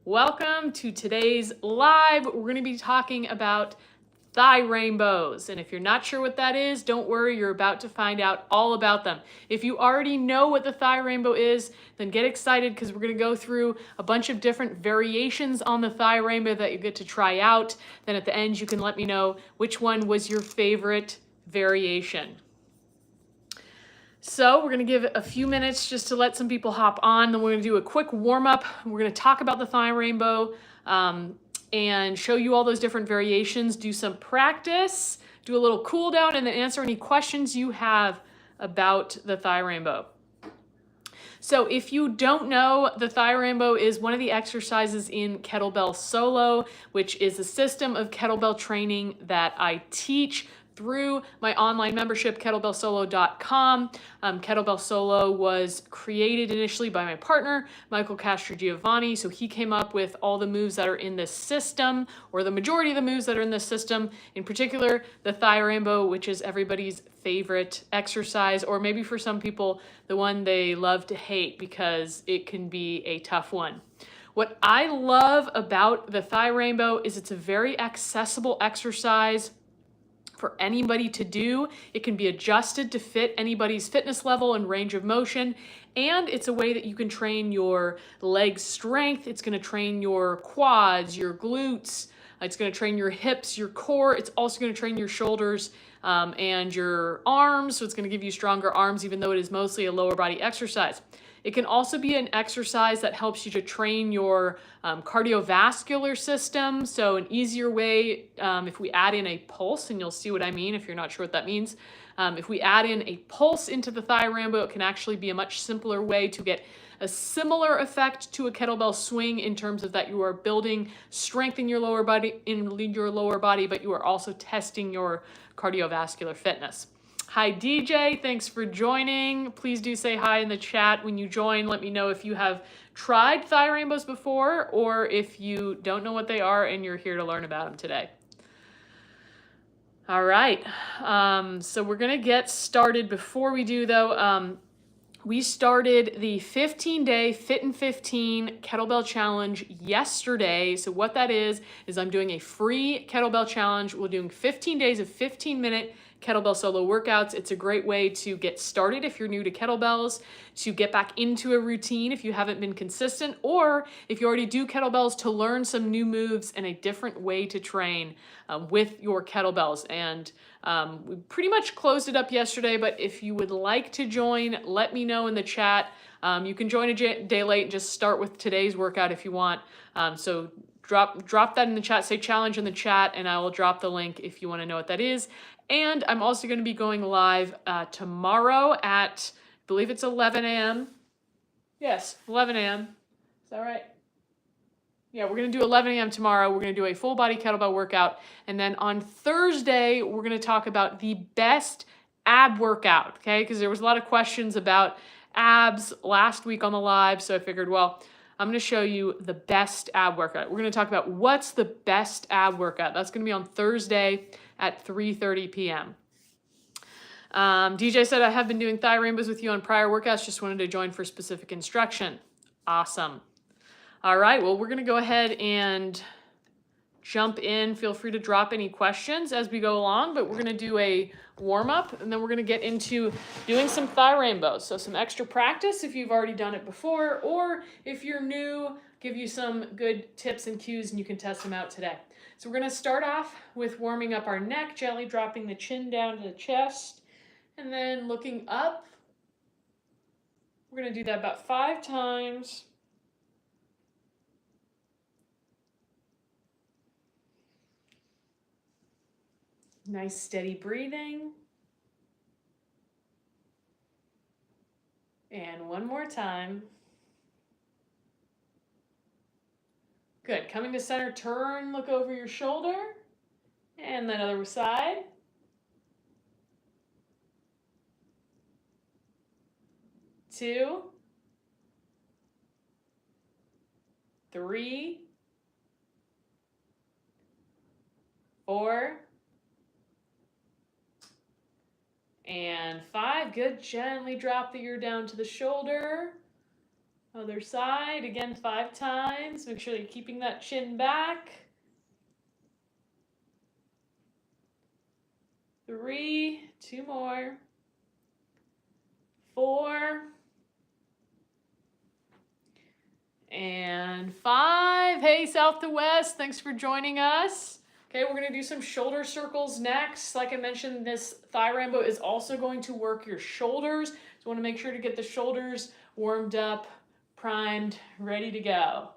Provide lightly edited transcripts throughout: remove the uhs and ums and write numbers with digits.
Welcome to today's live. We're going to be talking about thigh rainbows. And if you're not sure what that is, don't worry, you're about to find out all about them. If you already know what the thigh rainbow is, then get excited because we're going to go through a bunch of different variations on the thigh rainbow that you get to try out. Then at the end, you can let me know which one was your favorite variation. So we're going to give a few minutes just to let some people hop on. Then we're going to do a quick warm up. We're going to talk about the thigh rainbow and show you all those different variations, do some practice, do a little cool down, and then answer any questions you have about the thigh rainbow. So if you don't know, the thigh rainbow is one of the exercises in Kettlebell Solo, which is a system of kettlebell training that I teach through my online membership, kettlebellsolo.com. Kettlebell Solo was created initially by my partner, Michael Castrogiovanni. So he came up with all the moves that are in this system, or the majority of the moves that are in this system, in particular, the thigh rainbow, which is everybody's favorite exercise, or maybe for some people, the one they love to hate because it can be a tough one. What I love about the thigh rainbow is it's a very accessible exercise for anybody to do. It can be adjusted to fit anybody's fitness level and range of motion. And it's a way that you can train your leg strength. It's going to train your quads, your glutes. It's going to train your hips, your core. It's also going to train your shoulders and your arms. So it's going to give you stronger arms, even though it is mostly a lower body exercise. It can also be an exercise that helps you to train your cardiovascular system. So an easier way, if we add in a pulse, and you'll see what I mean if you're not sure what that means. If we add in a pulse into the thigh rainbow, it can actually be a much simpler way to get a similar effect to a kettlebell swing in terms of that you are building strength in your lower body, but you are also testing your cardiovascular fitness. Hi DJ, thanks for joining. Please do say hi in the chat when you join. Let me know if you have tried thigh rainbows before or if you don't know what they are and you're here to learn about them today. All right, so we're gonna get started. Before we do though, we started the 15-day Fit in 15 Kettlebell Challenge yesterday. So what that is I'm doing a free kettlebell challenge. We're doing 15 days of 15-minute kettlebell solo workouts. It's a great way to get started if you're new to kettlebells, to get back into a routine if you haven't been consistent, or if you already do kettlebells, to learn some new moves and a different way to train with your kettlebells. And we pretty much closed it up yesterday, but if you would like to join, let me know in the chat. You can join a day late and just start with today's workout if you want. So drop that in the chat, say challenge in the chat, and I will drop the link if you want to know what that is. And I'm also going to be going live tomorrow at, I believe it's 11 a.m. Yes, 11 a.m. Is that right? Yeah, we're going to do 11 a.m. tomorrow. We're going to do a full body kettlebell workout. And then on Thursday, we're going to talk about the best ab workout, okay? Because there was a lot of questions about abs last week on the live. So I figured, well, I'm going to show you the best ab workout. We're going to talk about what's the best ab workout. That's going to be on Thursday at 3:30 p.m. DJ said, I have been doing thigh rainbows with you on prior workouts. Just wanted to join for specific instruction. Awesome. All right, well, we're going to go ahead and jump in. Feel free to drop any questions as we go along, but we're going to do a warm up and then we're going to get into doing some thigh rainbows. So some extra practice if you've already done it before, or if you're new, give you some good tips and cues and you can test them out today. So we're going to start off with warming up our neck, gently dropping the chin down to the chest, and then looking up. We're going to do that about 5 times. Nice steady breathing. And one more time. Good. Coming to center, turn, look over your shoulder. And then other side. 2, 3, 4, and 5. Good. Gently drop the ear down to the shoulder. Other side, again, 5 times. Make sure you're keeping that chin back. 3, 2 more. 4. And 5. Hey, South to West, thanks for joining us. Okay, we're gonna do some shoulder circles next. Like I mentioned, this thigh rainbow is also going to work your shoulders. So you wanna make sure to get the shoulders warmed up, primed, ready to go.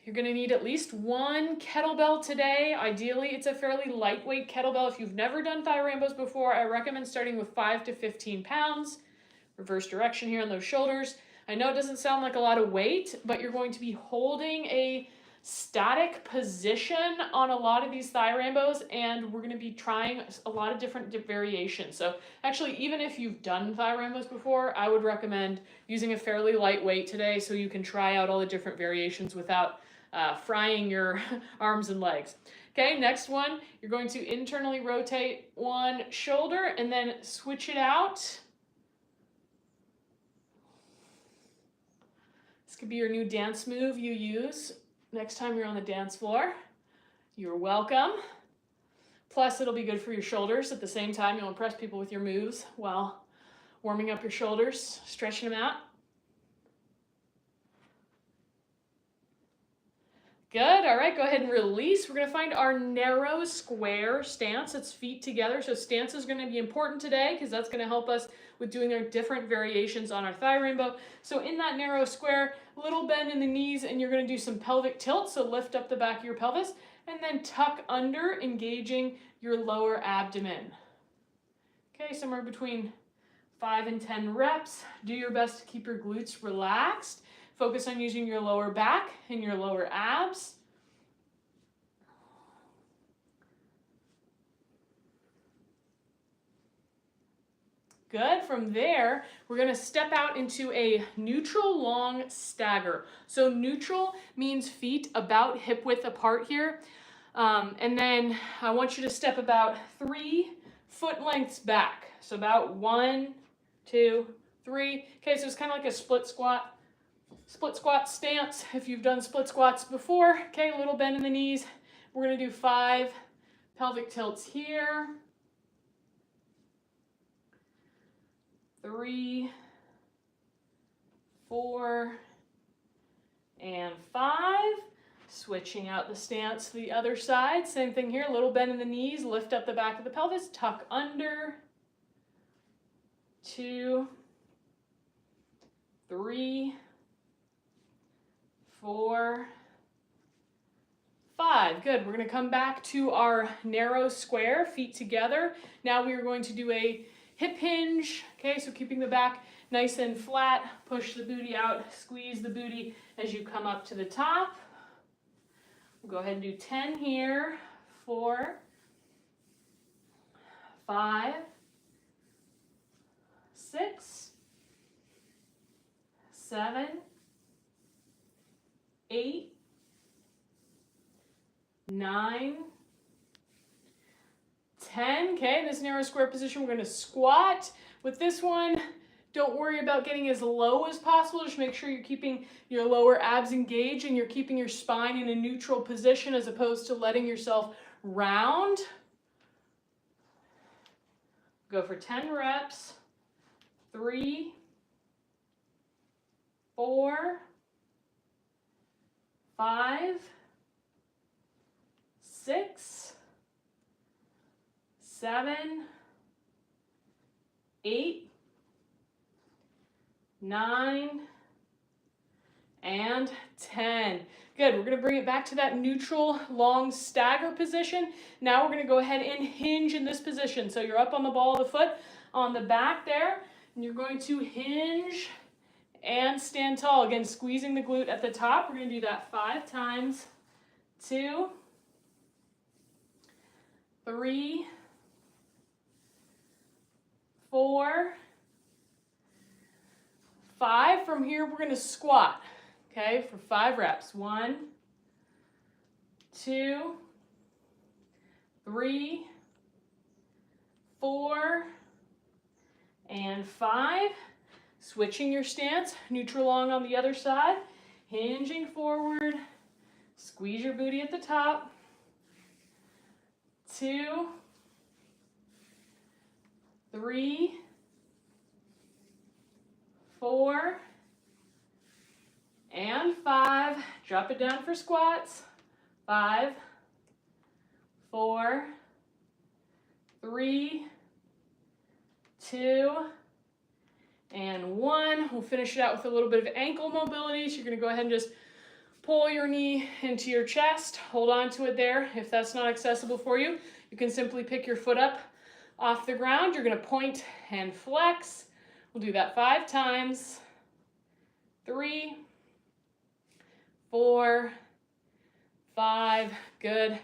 You're gonna need at least 1 kettlebell today. Ideally, it's a fairly lightweight kettlebell. If you've never done thigh rainbows before, I recommend starting with 5 to 15 pounds. Reverse direction here on those shoulders. I know it doesn't sound like a lot of weight, but you're going to be holding a static position on a lot of these thigh rainbows, and we're going to be trying a lot of different variations. So actually, even if you've done thigh rainbows before, I would recommend using a fairly light weight today so you can try out all the different variations without frying your arms and legs. Okay, next one, you're going to internally rotate one shoulder and then switch it out. This could be your new dance move you use next time you're on the dance floor. You're welcome. Plus, it'll be good for your shoulders. At the same time, you'll impress people with your moves while warming up your shoulders, stretching them out. Good, all right, go ahead and release. We're gonna find our narrow square stance. It's feet together, so stance is gonna be important today because that's gonna help us with doing our different variations on our thigh rainbow. So in that narrow square, little bend in the knees, and you're gonna do some pelvic tilt, so lift up the back of your pelvis, and then tuck under, engaging your lower abdomen. Okay, somewhere between 5 and 10 reps. Do your best to keep your glutes relaxed. Focus on using your lower back and your lower abs. Good. From there, we're going to step out into a neutral long stagger. So neutral means feet about hip width apart here. And then I want you to step about 3 foot lengths back. So about 1, 2, 3. Okay, so it's kind of like a split squat. Split squat stance, if you've done split squats before. Okay, a little bend in the knees. We're going to do 5 pelvic tilts here. 3, 4, and 5. Switching out the stance to the other side. Same thing here, a little bend in the knees. Lift up the back of the pelvis. Tuck under. 2, 3, 4, 5. Good. We're going to come back to our narrow square, feet together. Now we are going to do a hip hinge. Okay, so keeping the back nice and flat. Push the booty out, squeeze the booty as you come up to the top. We'll go ahead and do 10 here. 4, 5, 6, 7, 8, 9, 10. Okay, in this narrow square position, we're going to squat. With this one, don't worry about getting as low as possible. Just make sure you're keeping your lower abs engaged and you're keeping your spine in a neutral position as opposed to letting yourself round. Go for 10 reps. 3, 4, 5, 6, 7, 8, 9, and 10. Good. We're going to bring it back to that neutral long stagger position. Now we're going to go ahead and hinge in this position. So you're up on the ball of the foot on the back there, and you're going to hinge and stand tall. Again, squeezing the glute at the top. We're going to do that 5 times. 2, 3, 4, 5. From here, we're going to squat. Okay, for 5 reps. 1, 2, 3, 4, and 5. Switching your stance, neutral long on the other side, hinging forward, squeeze your booty at the top. 2, 3, 4, and 5. Drop it down for squats. 5, 4, 3, 2, and 1. We'll finish it out with a little bit of ankle mobility. So you're going to go ahead and just pull your knee into your chest. Hold on to it there. If that's not accessible for you, you can simply pick your foot up off the ground. You're going to point and flex. We'll do that 5 times. 3, 4, 5. Good.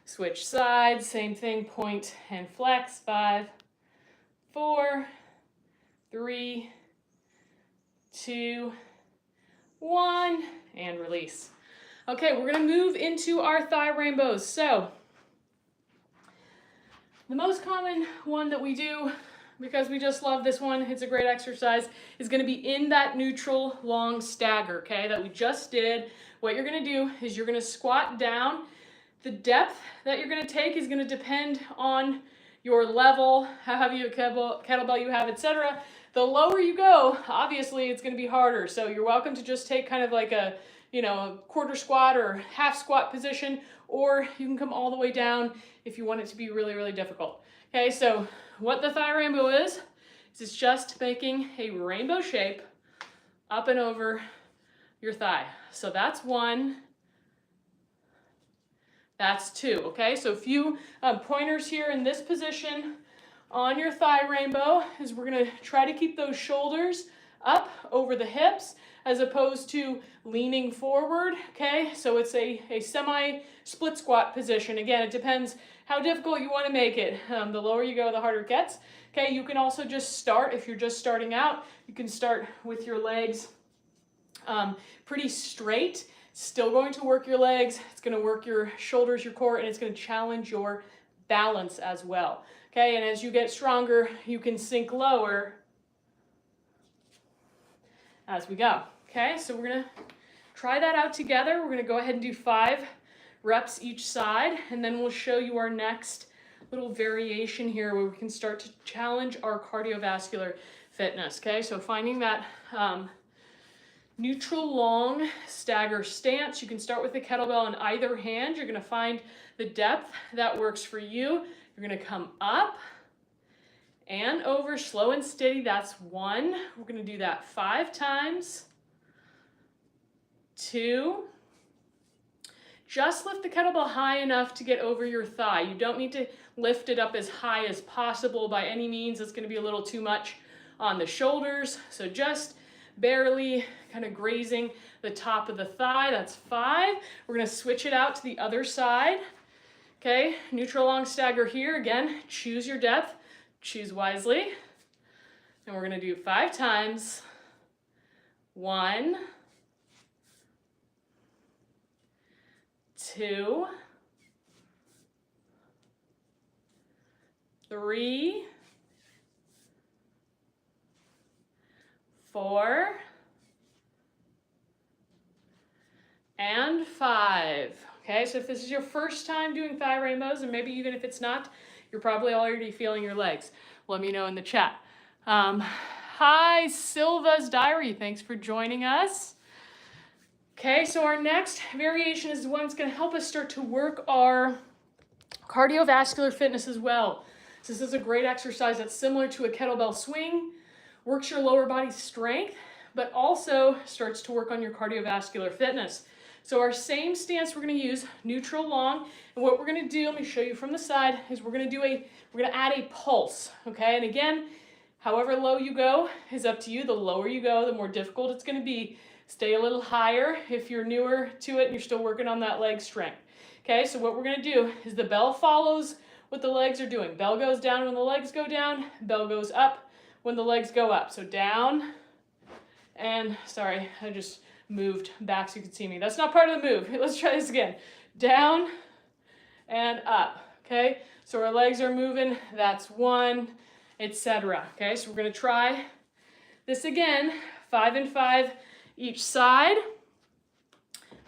Switch sides. Same thing. Point and flex. 5, 4, 3, 2, 1, and release. Okay, we're going to move into our thigh rainbows. So the most common one that we do, because we just love this one, it's a great exercise, is going to be in that neutral long stagger, okay, that we just did. What you're going to do is you're going to squat down. The depth that you're going to take is going to depend on your level, how heavy a kettlebell you have, etc. The lower you go, obviously it's going to be harder. So you're welcome to just take kind of like a, a quarter squat or half squat position, or you can come all the way down if you want it to be really, really difficult. Okay, so what the thigh rainbow is it's just making a rainbow shape up and over your thigh. So that's 1. That's 2, okay? So a few pointers here in this position on your thigh rainbow is we're gonna try to keep those shoulders up over the hips as opposed to leaning forward, okay? So it's a semi-split squat position. Again, it depends how difficult you wanna make it. The lower you go, the harder it gets. Okay, you can also just start, if you're just starting out, you can start with your legs pretty straight. Still going to work your legs, it's going to work your shoulders, your core, and it's going to challenge your balance as well. Okay, and as you get stronger, you can sink lower as we go. Okay, so we're going to try that out together. We're going to go ahead and do 5 reps each side, and then we'll show you our next little variation here where we can start to challenge our cardiovascular fitness. Okay, so finding that neutral long stagger stance. You can start with the kettlebell in either hand. You're going to find the depth that works for you. You're going to come up and over, slow and steady. That's 1. We're going to do that 5 times. 2. Just lift the kettlebell high enough to get over your thigh. You don't need to lift it up as high as possible by any means. It's going to be a little too much on the shoulders. So just barely kind of grazing the top of the thigh. That's 5. We're going to switch it out to the other side. Okay, neutral long stagger here. Again, choose your depth. Choose wisely. And we're going to do 5 times. 1, 2, 3, 4, and 5. Okay, so if this is your first time doing thigh rainbows, and maybe even if it's not, you're probably already feeling your legs. Let me know in the chat. Hi, Silva's Diary. Thanks for joining us. Okay, so our next variation is the one that's going to help us start to work our cardiovascular fitness as well. So this is a great exercise that's similar to a kettlebell swing. Works your lower body strength, but also starts to work on your cardiovascular fitness. So our same stance we're going to use, neutral long, and what we're going to do, let me show you from the side, is we're going to add a pulse, okay? And again, however low you go is up to you. The lower you go, the more difficult it's going to be. Stay a little higher if you're newer to it and you're still working on that leg strength. Okay, so what we're going to do is the bell follows what the legs are doing. Bell goes down when the legs go down, bell goes up when the legs go up. So down, and sorry, I just moved back so you could see me. That's not part of the move. Let's try this again. Down and up, okay? So our legs are moving, that's 1, etc. Okay, so we're gonna try This again, 5 and 5 each side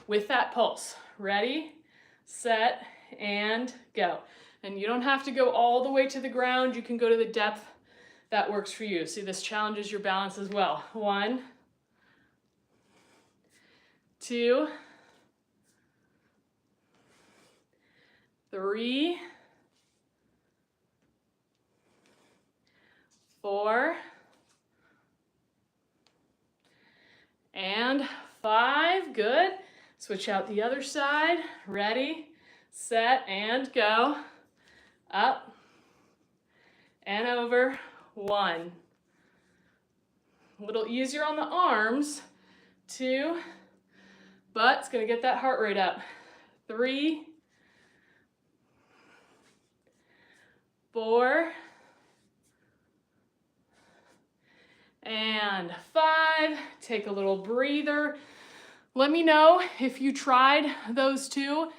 with that pulse. Ready, set, and go. And you don't have to go all the way to the ground. You can go to the depth that works for you. See, this challenges your balance as well. 1, 2, 3, 4, and 5. Good. Switch out the other side. Ready, set, and go. Up and over. 1. A little easier on the arms. 2, but it's going to get that heart rate up. 3, 4, and 5. Take a little breather. Let me know if you tried those two,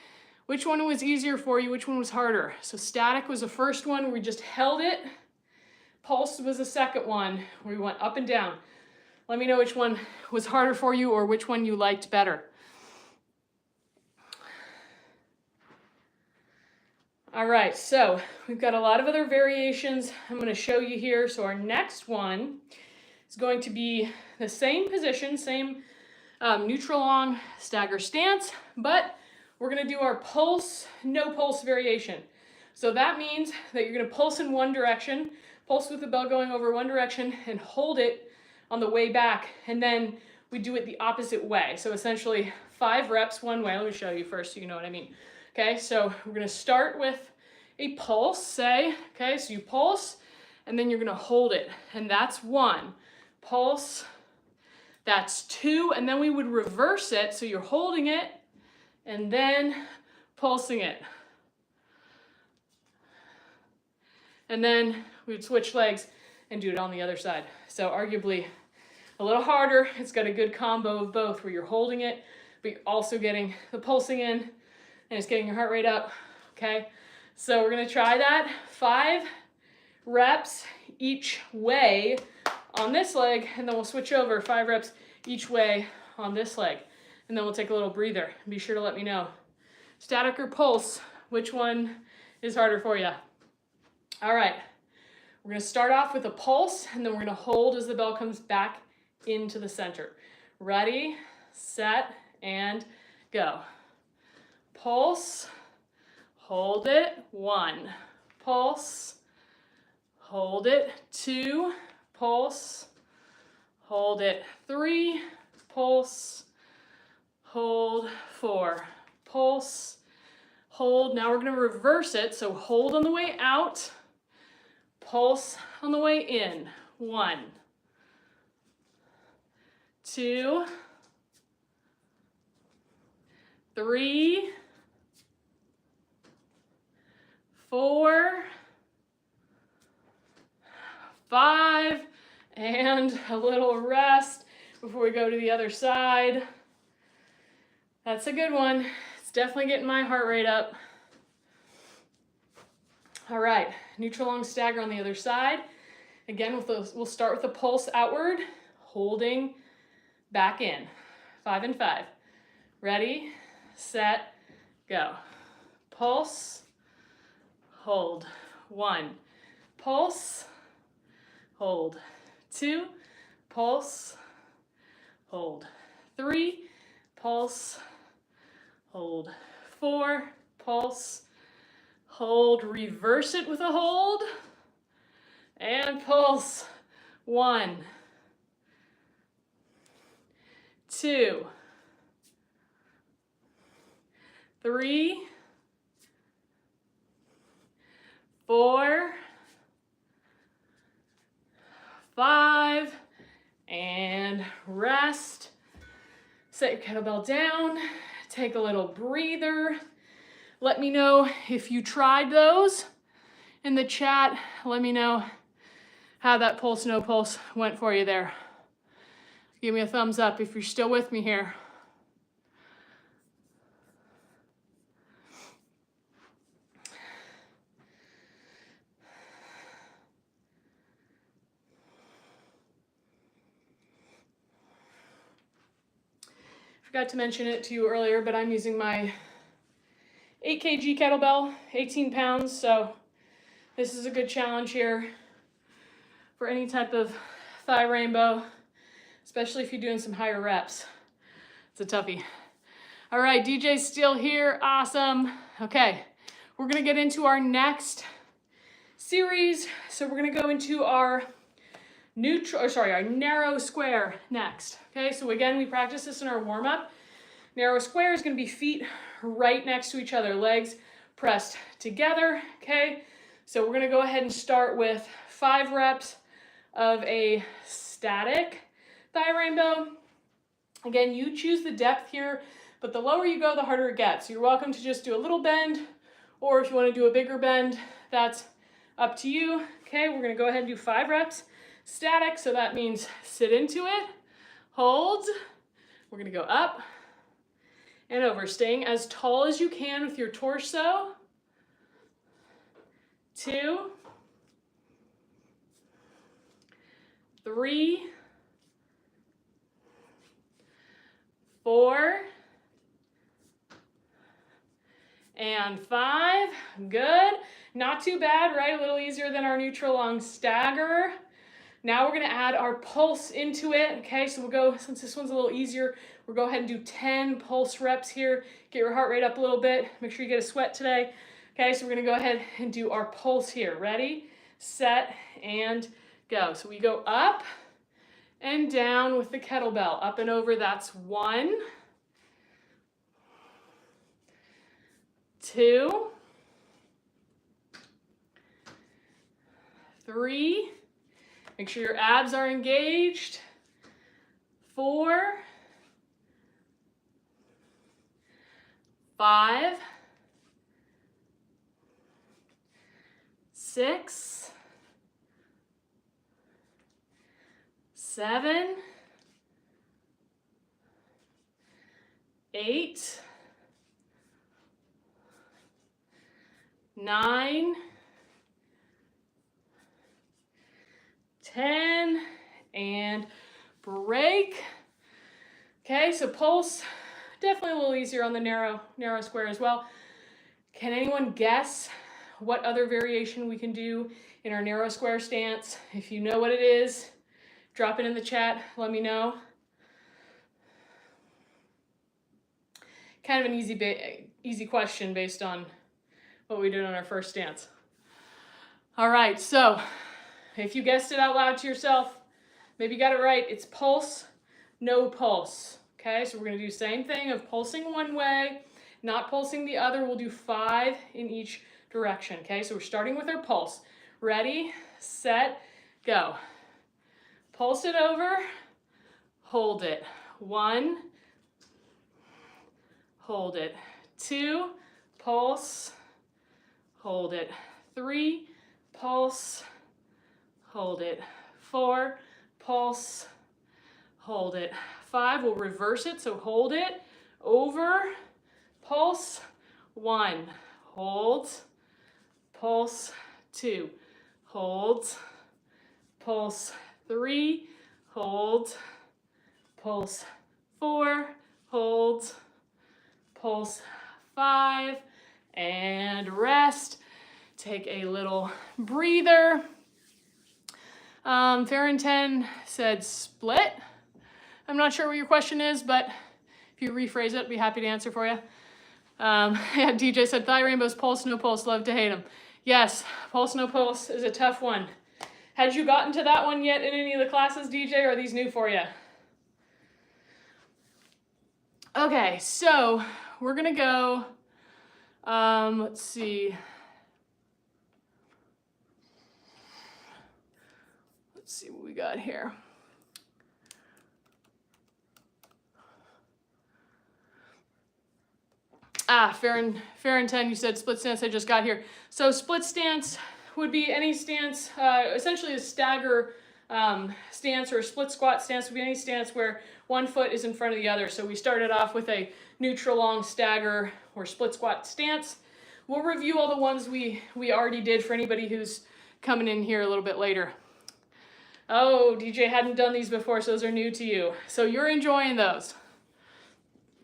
which one was easier for you, which one was harder. So static was the first one where we just held it. Pulse was the second one where we went up and down. Let me know which one was harder for you or which one you liked better. All right, so we've got a lot of other variations I'm going to show you here. So our next one is going to be the same position, same neutral long stagger stance, but we're going to do our pulse, no pulse variation. So that means that you're going to pulse in one direction, pulse with the bell going over one direction, and hold it on the way back, and then we do it the opposite way. So essentially 5 reps one way. Let me show you first so you know what I mean. Okay, so we're going to start with a pulse, say, okay, so you pulse, and then you're going to hold it, and that's 1. Pulse, that's 2, and then we would reverse it, so you're holding it, and then pulsing it. And then we would switch legs and do it on the other side. So arguably a little harder. It's got a good combo of both where you're holding it, but you're also getting the pulsing in, and it's getting your heart rate up, okay? So we're gonna try that. 5 reps each way on this leg, and then we'll switch over 5 reps each way on this leg. And then we'll take a little breather. Be sure to let me know. Static or pulse, which one is harder for you? All right, we're gonna start off with a pulse, and then we're gonna hold as the bell comes back into the center. Ready, set, and go. Pulse, hold it, 1. Pulse, hold it, 2. Pulse, hold it, 3. Pulse, hold, 4. Pulse, hold. Now we're going to reverse it. So hold on the way out, pulse on the way in. 1, 2, 3, 4, 5, and a little rest before we go to the other side. That's a good one. It's definitely getting my heart rate up. All right, neutral long stagger on the other side. Again, we'll start with the pulse outward, holding back in. 5 and 5. Ready, set, go. Pulse, hold. 1. Pulse, hold. 2. Pulse, hold. 3. Pulse, hold. 4. Pulse, hold. Reverse it with a hold. And pulse. 1, 2, 3, 4, 5, and rest. Set your kettlebell down, take a little breather. Let me know if you tried those in the chat. Let me know how that pulse, no pulse went for you there. Give me a thumbs up if you're still with me here. forgot to mention it to you earlier, but I'm using my 8 kg kettlebell, 18 pounds, so this is a good challenge here for any type of thigh rainbow, especially if you're doing some higher reps. It's a toughie. All right, DJ's still here, awesome. Okay, we're gonna get into our next series. So we're gonna go into our our narrow square next. Okay, so again, we practice this in our warm up. Narrow square is gonna be feet right next to each other, legs pressed together, okay? So we're gonna go ahead and start with 5 reps of a static thigh rainbow. Again, you choose the depth here, but the lower you go, the harder it gets. So you're welcome to just do a little bend, or if you wanna do a bigger bend, that's up to you. Okay, we're gonna go ahead and do 5 reps static, so that means sit into it, hold, we're gonna go up and over, staying as tall as you can with your torso. 2, 3, 4, and 5. Good. Not too bad, right? A little easier than our neutral long stagger. Now we're gonna add our pulse into it, okay? So we'll go, since this one's a little easier, we'll go ahead and do 10 pulse reps here. Get your heart rate up a little bit. Make sure you get a sweat today. Okay, so we're gonna go ahead and do our pulse here. Ready, set, and go. So we go up and down with the kettlebell. Up and over, that's 1, 2, 3, make sure your abs are engaged, 4, 5, 6, 7, 8, 9, 10, and break. Okay, so pulse, definitely a little easier on the narrow square as well. Can anyone guess what other variation we can do in our narrow square stance? If you know what it is, drop it in the chat, let me know. Kind of an easy question based on what we did on our first stance. All right, so if you guessed it out loud to yourself, maybe you got it right, it's pulse, no pulse. Okay, so we're gonna do the same thing of pulsing one way, not pulsing the other. We'll do 5 in each direction. Okay, so we're starting with our pulse. Ready, set, go. Pulse it over, hold it. 1, hold it. 2, pulse, hold it. 3, pulse, hold it. 4, pulse, hold it. 5, we'll reverse it, so hold it, over, pulse, 1, hold, pulse, 2, hold, pulse, 3, hold, pulse, 4, hold, pulse, 5, and rest. Take a little breather. Farrington said split. I'm not sure what your question is, but if you rephrase it, I'd be happy to answer for you. Yeah, DJ said thigh rainbows, pulse, no pulse, love to hate them. Yes, pulse, no pulse is a tough one. Had you gotten to that one yet in any of the classes, DJ, or are these new for you? Okay, so we're gonna go, let's see. Let's see what we got here. Farrington, you said split stance, I just got here. So split stance would be any stance, essentially a stagger stance or a split squat stance would be any stance where one foot is in front of the other. So we started off with a neutral long stagger or split squat stance. We'll review all the ones we already did for anybody who's coming in here a little bit later. Oh, DJ hadn't done these before, so those are new to you. So you're enjoying those.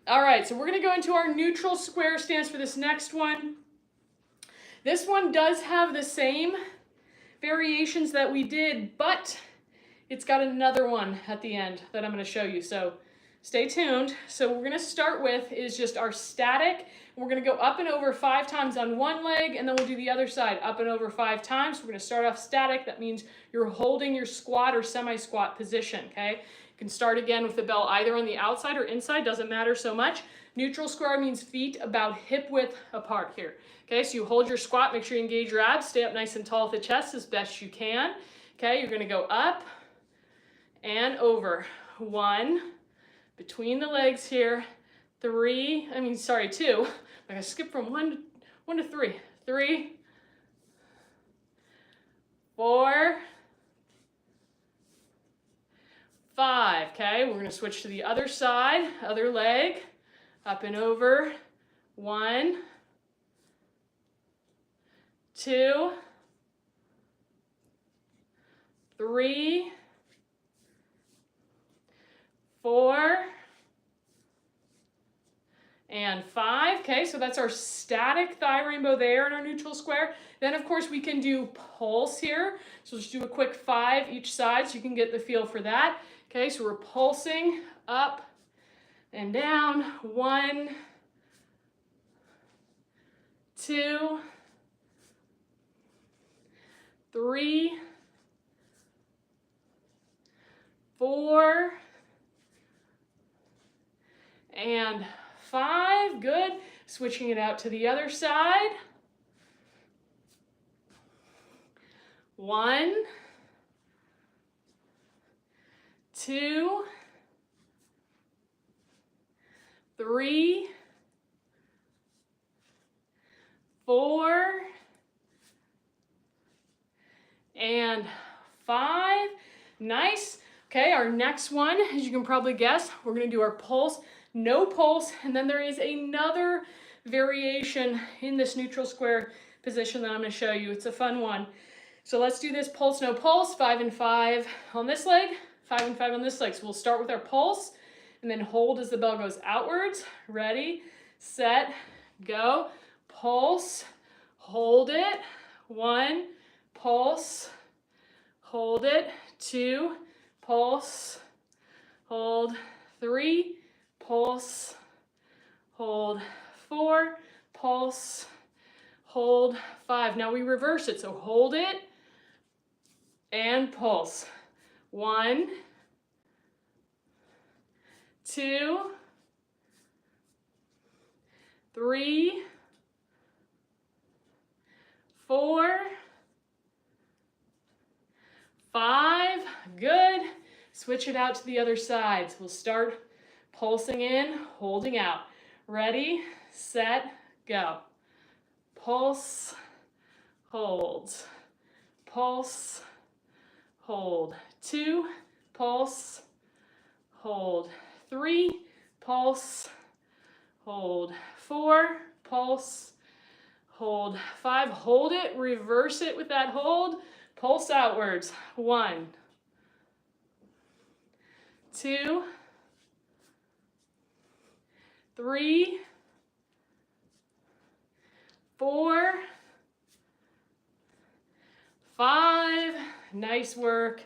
All right, so we're gonna go into our neutral square stance for this next one. This one does have the same variations that we did, but it's got another one at the end that I'm gonna show you, so stay tuned. So what we're gonna start with is just our static. We're gonna go up and over 5 times on one leg, and then we'll do the other side, up and over 5 times. We're gonna start off static. That means you're holding your squat or semi-squat position, okay? You can start again with the bell either on the outside or inside, doesn't matter so much. Neutral square means feet about hip width apart here. Okay, so you hold your squat, make sure you engage your abs, stay up nice and tall at the chest as best you can. Okay, you're gonna go up and over. 1, between the legs here, 2. I'm gonna skip from 1 to 3. 3, 4, 5, okay? We're gonna switch to the other side, other leg, up and over. 1, 2, 3, 4, and 5. Okay, so that's our static thigh rainbow there in our neutral square. Then of course we can do pulse here. So let's do a quick 5 each side so you can get the feel for that. Okay, so we're pulsing up and down. 1, 2, 3, 4, and 5. Good. Switching it out to the other side. 1, 2, 3, 4, and 5. Nice. Okay, our next one, as you can probably guess, we're going to do our pulse, no pulse, and then there is another variation in this neutral square position that I'm going to show you. It's a fun one. So let's do this pulse, no pulse, 5 and 5 on this leg, 5 and 5 on this leg. So we'll start with our pulse and then hold as the bell goes outwards. Ready, set, go. Pulse, hold it. 1, pulse, hold it. 2, pulse, hold. 3, pulse, hold. 4, pulse, hold. 5. Now we reverse it, so hold it and pulse. 1, 2, 3, 4, 5. Good. Switch it out to the other side. So we'll start pulsing in, holding out. Ready, set, go. Pulse, hold. Pulse, hold. 2, pulse, hold. 3, pulse, hold. 4, pulse, hold. 5, hold it, reverse it with that hold. Pulse outwards. 1, 2, 3, 4, 5. Nice work.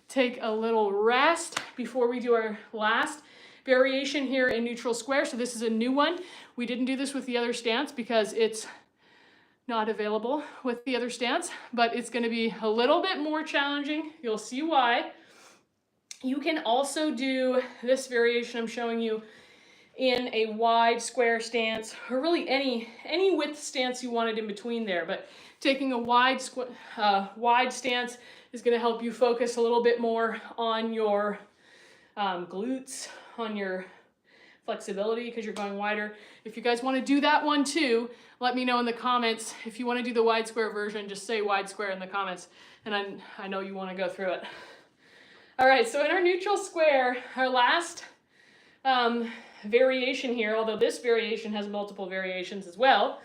Take a little rest before we do our last variation here in neutral square. So this is a new one. We didn't do this with the other stance because it's not available with the other stance, but it's going to be a little bit more challenging. You'll see why. You can also do this variation I'm showing you in a wide square stance, or really any width stance you wanted in between there, but taking a wide stance is going to help you focus a little bit more on your glutes, on your flexibility because you're going wider. If you guys want to do that one too, let me know in the comments. If you want to do the wide square version, just say wide square in the comments, and I know you want to go through it. All right, so in our neutral square, our last variation here, although this variation has multiple variations as well,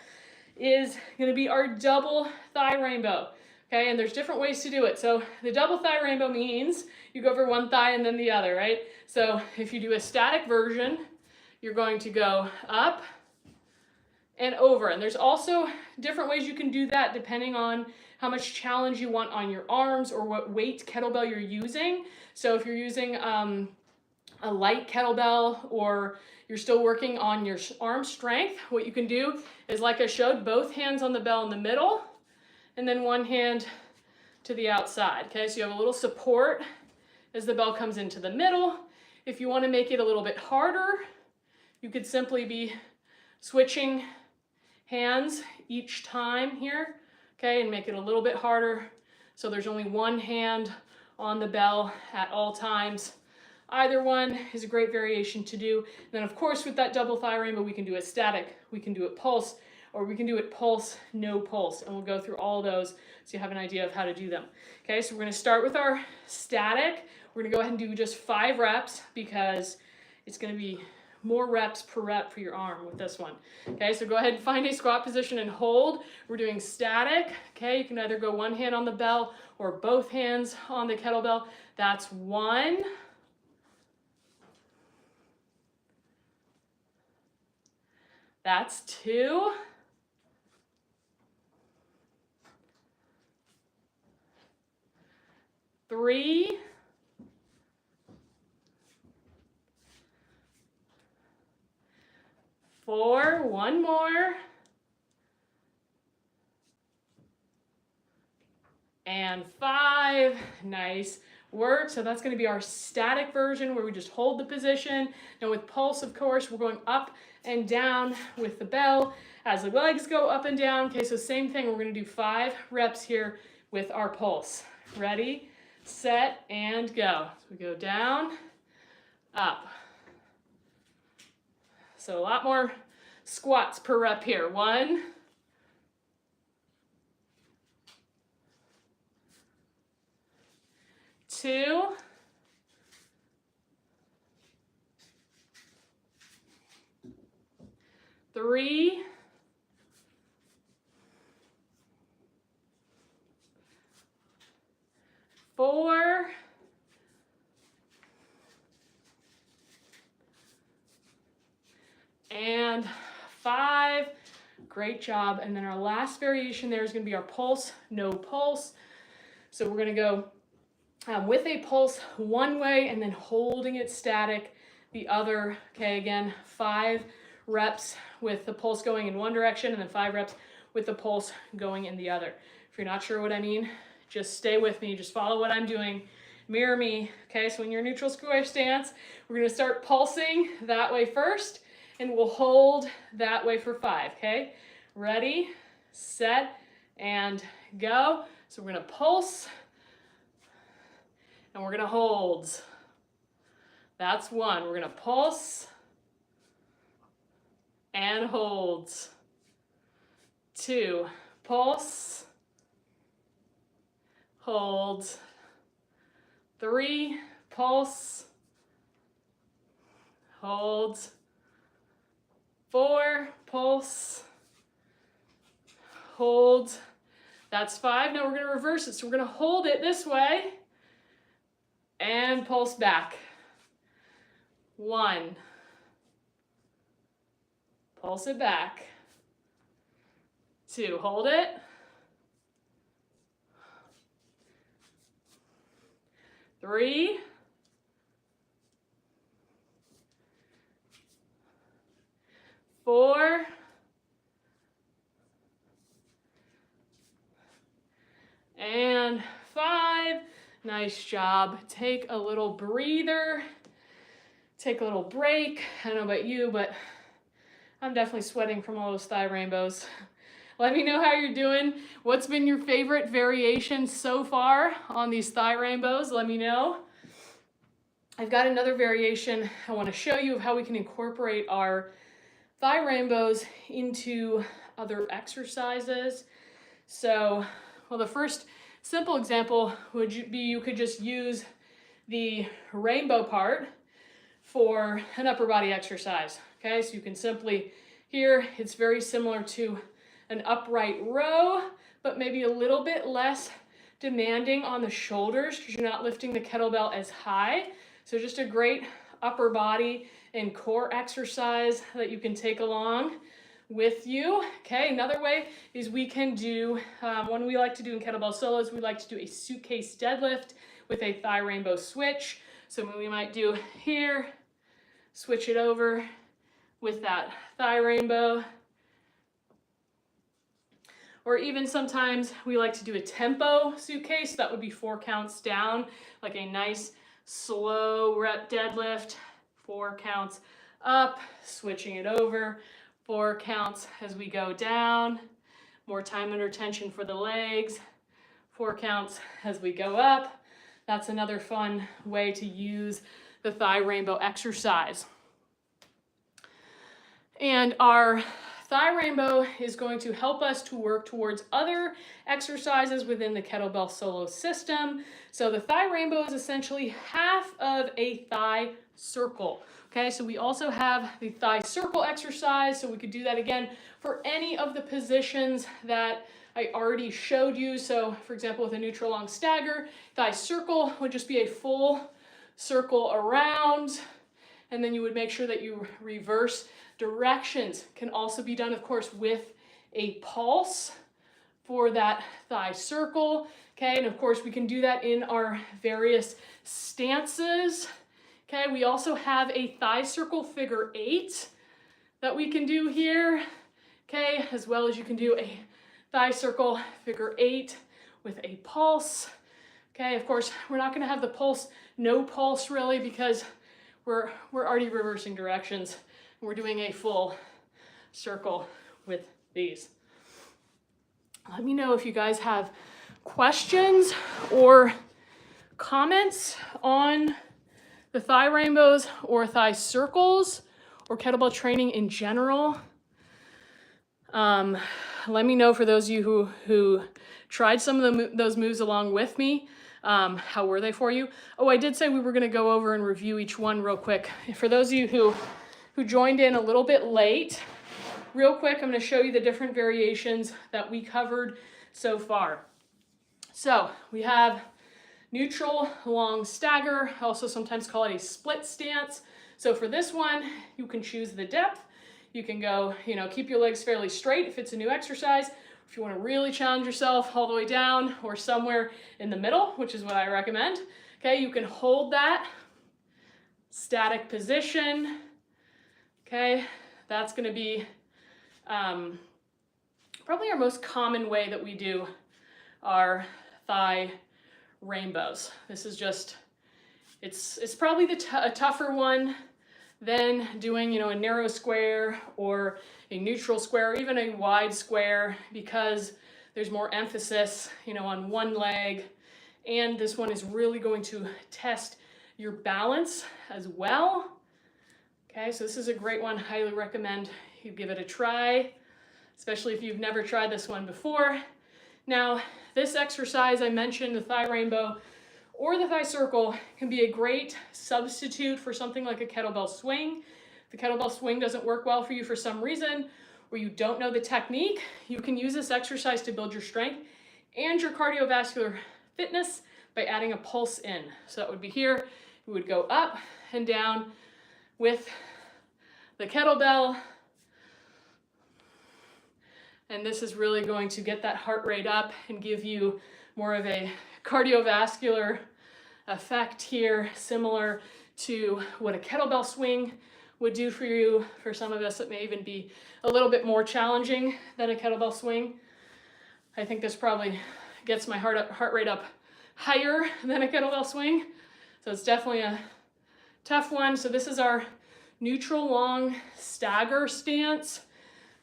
is going to be our double thigh rainbow. Okay, and there's different ways to do it. So the double thigh rainbow means you go over one thigh and then the other, right? So if you do a static version, you're going to go up and over. And there's also different ways you can do that depending on how much challenge you want on your arms or what weight kettlebell you're using. So if you're using a light kettlebell or you're still working on your arm strength, what you can do is, like I showed, both hands on the bell in the middle and then one hand to the outside. Okay, so you have a little support as the bell comes into the middle. If you want to make it a little bit harder, you could simply be switching hands each time here, okay, and make it a little bit harder so there's only one hand on the bell at all times. Either one is a great variation to do. And then of course with that double thigh rainbow, we can do it static, we can do it pulse, or we can do it pulse, no pulse, and we'll go through all those so you have an idea of how to do them. Okay, so we're going to start with our static. We're going to go ahead and do just 5 reps because it's going to be more reps per rep for your arm with this one. Okay, so go ahead and find a squat position and hold. We're doing static. Okay, you can either go one hand on the bell or both hands on the kettlebell. That's 1. That's 2. Three. 4, one more. And 5, nice work. So that's gonna be our static version where we just hold the position. Now with pulse, of course, we're going up and down with the bell as the legs go up and down. Okay, so same thing, we're gonna do 5 reps here with our pulse. Ready, set, and go. So we go down, up. So a lot more squats per rep here. 1, 2, 3, 4, 5. Great job. And then our last variation there is going to be our pulse, no pulse. So we're going to go with a pulse one way and then holding it static the other. Okay, again, 5 reps with the pulse going in one direction and then 5 reps with the pulse going in the other. If you're not sure what I mean, just stay with me. Just follow what I'm doing. Mirror me. Okay, so in your neutral square stance, we're going to start pulsing that way first. And we'll hold that way for 5, okay? Ready, set, and go. So we're gonna pulse, and we're gonna hold. That's 1. We're gonna pulse, and hold. 2, pulse, hold. 3, pulse, hold. 4, pulse, hold. That's 5. Now we're going to reverse it. So we're going to hold it this way and pulse back. 1. Pulse it back. 2, hold it. 3. 4. And 5. Nice job. Take a little breather. Take a little break. I don't know about you, but I'm definitely sweating from all those thigh rainbows. Let me know how you're doing. What's been your favorite variation so far on these thigh rainbows? Let me know. I've got another variation I want to show you of how we can incorporate our thigh rainbows into other exercises. So, well, the first simple example would be you could just use the rainbow part for an upper body exercise. Okay, so you can simply, here it's very similar to an upright row, but maybe a little bit less demanding on the shoulders because you're not lifting the kettlebell as high. So just a great upper body and core exercise that you can take along with you. Okay, another way is we can do, one we like to do in kettlebell solos, we like to do a suitcase deadlift with a thigh rainbow switch. So we might do here, switch it over with that thigh rainbow. Or even sometimes we like to do a tempo suitcase. That would be 4 counts down, like a nice slow rep deadlift, 4 counts up, switching it over, 4 counts as we go down, more time under tension for the legs, 4 counts as we go up. That's another fun way to use the thigh rainbow exercise. And our thigh rainbow is going to help us to work towards other exercises within the Kettlebell Solo system. So the thigh rainbow is essentially half of a thigh circle. Okay, so we also have the thigh circle exercise, so we could do that again for any of the positions that I already showed you. So for example, with a neutral long stagger, thigh circle would just be a full circle around, and then you would make sure that you reverse directions. Can also be done, of course, with a pulse for that thigh circle. Okay, and of course we can do that in our various stances. Okay, we also have a thigh circle figure 8 that we can do here. Okay, as well as you can do a thigh circle figure 8 with a pulse. Okay, of course we're not going to have the pulse, no pulse really, because we're already reversing directions. We're doing a full circle with these. Let me know if you guys have questions or comments on the thigh rainbows or thigh circles or kettlebell training in general. Let me know for those of you who tried some of those moves along with me. How were they for you? Oh, I did say we were going to go over and review each one real quick. For those of you who joined in a little bit late, real quick, I'm going to show you the different variations that we covered so far. So we have neutral long stagger, also sometimes call it a split stance. So for this one, you can choose the depth. You can go, keep your legs fairly straight if it's a new exercise. If you want to really challenge yourself, all the way down or somewhere in the middle, which is what I recommend. Okay, you can hold that static position. Okay, that's going to be probably our most common way that we do our thigh rainbows. This is just, it's probably a tougher one than doing, a narrow square or a neutral square or even a wide square, because there's more emphasis, on one leg. And this one is really going to test your balance as well. Okay, so this is a great one. Highly recommend you give it a try, especially if you've never tried this one before. Now, this exercise I mentioned, the thigh rainbow or the thigh circle, can be a great substitute for something like a kettlebell swing. If the kettlebell swing doesn't work well for you for some reason, or you don't know the technique, you can use this exercise to build your strength and your cardiovascular fitness by adding a pulse in. So that would be here. We would go up and down with the kettlebell. And this is really going to get that heart rate up and give you more of a cardiovascular effect here, similar to what a kettlebell swing would do for you. For some of us, it may even be a little bit more challenging than a kettlebell swing. I think this probably gets my heart rate up higher than a kettlebell swing. So it's definitely a tough one. So this is our neutral long stagger stance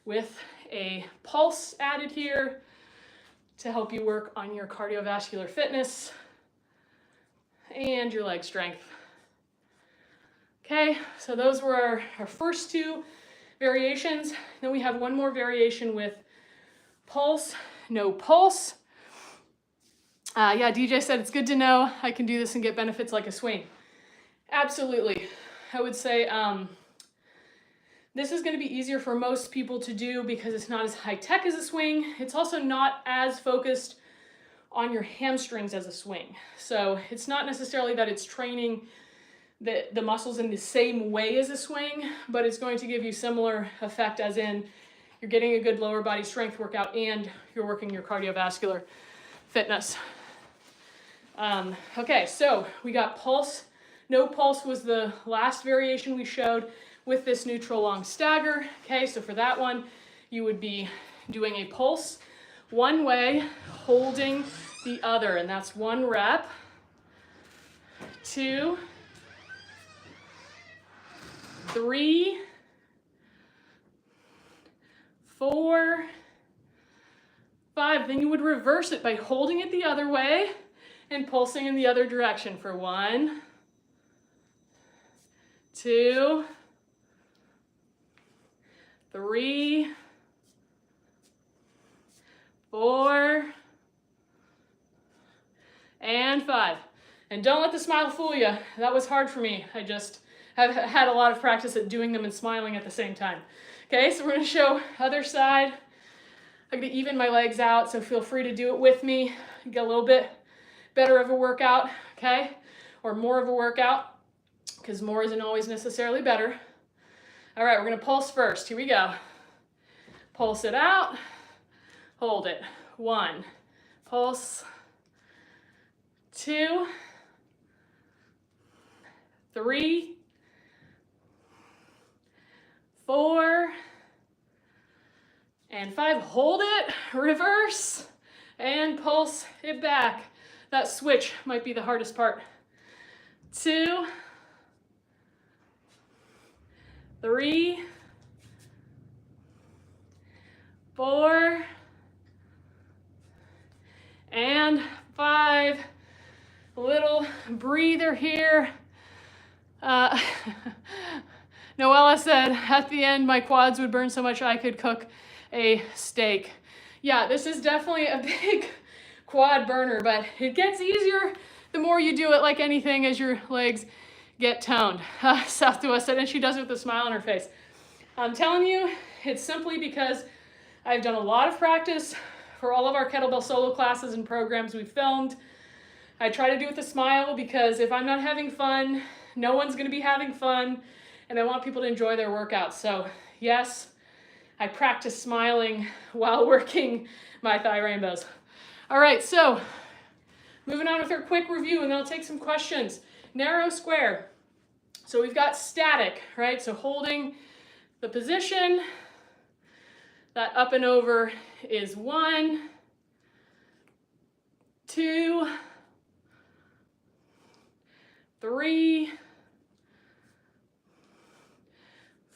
with a pulse added here to help you work on your cardiovascular fitness and your leg strength. Okay, so those were our first 2 variations. Then we have one more variation with pulse, no pulse. Yeah, DJ said it's good to know I can do this and get benefits like a swing. Absolutely. I would say this is going to be easier for most people to do because it's not as high tech as a swing. It's also not as focused on your hamstrings as a swing. So it's not necessarily that it's training the muscles in the same way as a swing, but it's going to give you similar effect, as in you're getting a good lower body strength workout and you're working your cardiovascular fitness. Okay, so we got pulse. No pulse was the last variation we showed with this neutral long stagger. Okay, so for that one, you would be doing a pulse one way, holding the other, and that's 1 rep, 2, 3, 4, 5. Then you would reverse it by holding it the other way and pulsing in the other direction for 1, 2, 3, 4, and 5. And don't let the smile fool you. That was hard for me. I just have had a lot of practice at doing them and smiling at the same time. Okay, so we're gonna show other side. I'm gonna even my legs out, so feel free to do it with me. Get a little bit better of a workout, okay? Or more of a workout, because more isn't always necessarily better. All right, we're gonna pulse first. Here we go. Pulse it out, hold it. 1, pulse, 2, 3, 4, and 5. Hold it, reverse, and pulse it back. That switch might be the hardest part. 2, 3, 4, and 5. A little breather here. Noella said, at the end, my quads would burn so much I could cook a steak. Yeah, this is definitely a big quad burner, but it gets easier the more you do it, like anything, as your legs get toned. South to us said, and she does it with a smile on her face. I'm telling you, it's simply because I've done a lot of practice for all of our Kettlebell Solo classes and programs we've filmed. I try to do it with a smile because if I'm not having fun, no one's gonna be having fun, and I want people to enjoy their workouts. So yes, I practice smiling while working my thigh rainbows. All right, so moving on with our quick review, and then I'll take some questions. Narrow square. So we've got static, right? So holding the position, that up and over is 1, 2, 3,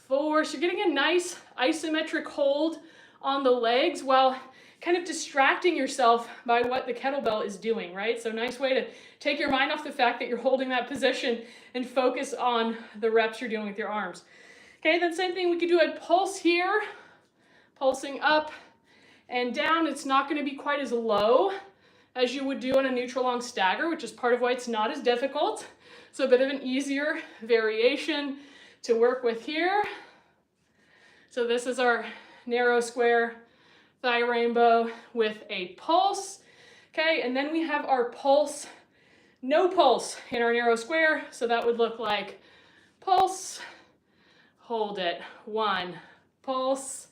4. So you're getting a nice isometric hold on the legs while kind of distracting yourself by what the kettlebell is doing, right? So nice way to take your mind off the fact that you're holding that position and focus on the reps you're doing with your arms. Okay, then same thing, we could do a pulse here, pulsing up and down. It's not going to be quite as low as you would do on a neutral long stagger, which is part of why it's not as difficult. So a bit of an easier variation to work with here. So this is our narrow square thigh rainbow with a pulse. Okay, and then we have our pulse, no pulse in our narrow square. So that would look like pulse, hold it, 1, pulse,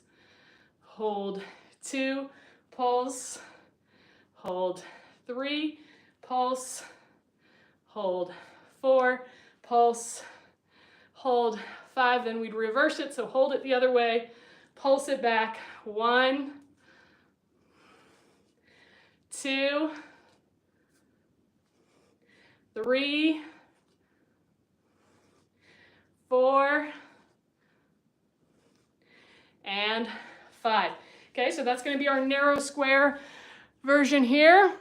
hold 2, pulse, hold 3, pulse, hold 4, pulse, hold 5. Then we'd reverse it, so hold it the other way, pulse it back, 1, 2, 3, 4, and 5. Okay, so that's going to be our narrow square version here.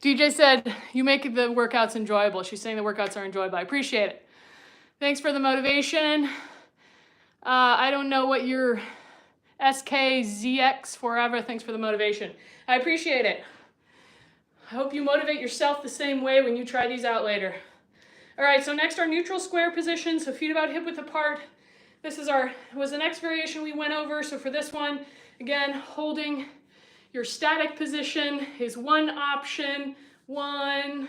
DJ said, you make the workouts enjoyable. She's saying the workouts are enjoyable. I appreciate it. Thanks for the motivation. I don't know what your SKZX forever. Thanks for the motivation. I appreciate it. I hope you motivate yourself the same way when you try these out later. All right, so next our neutral square position. So feet about hip width apart. This is was the next variation we went over. So for this one, again, holding your static position is one option. 1,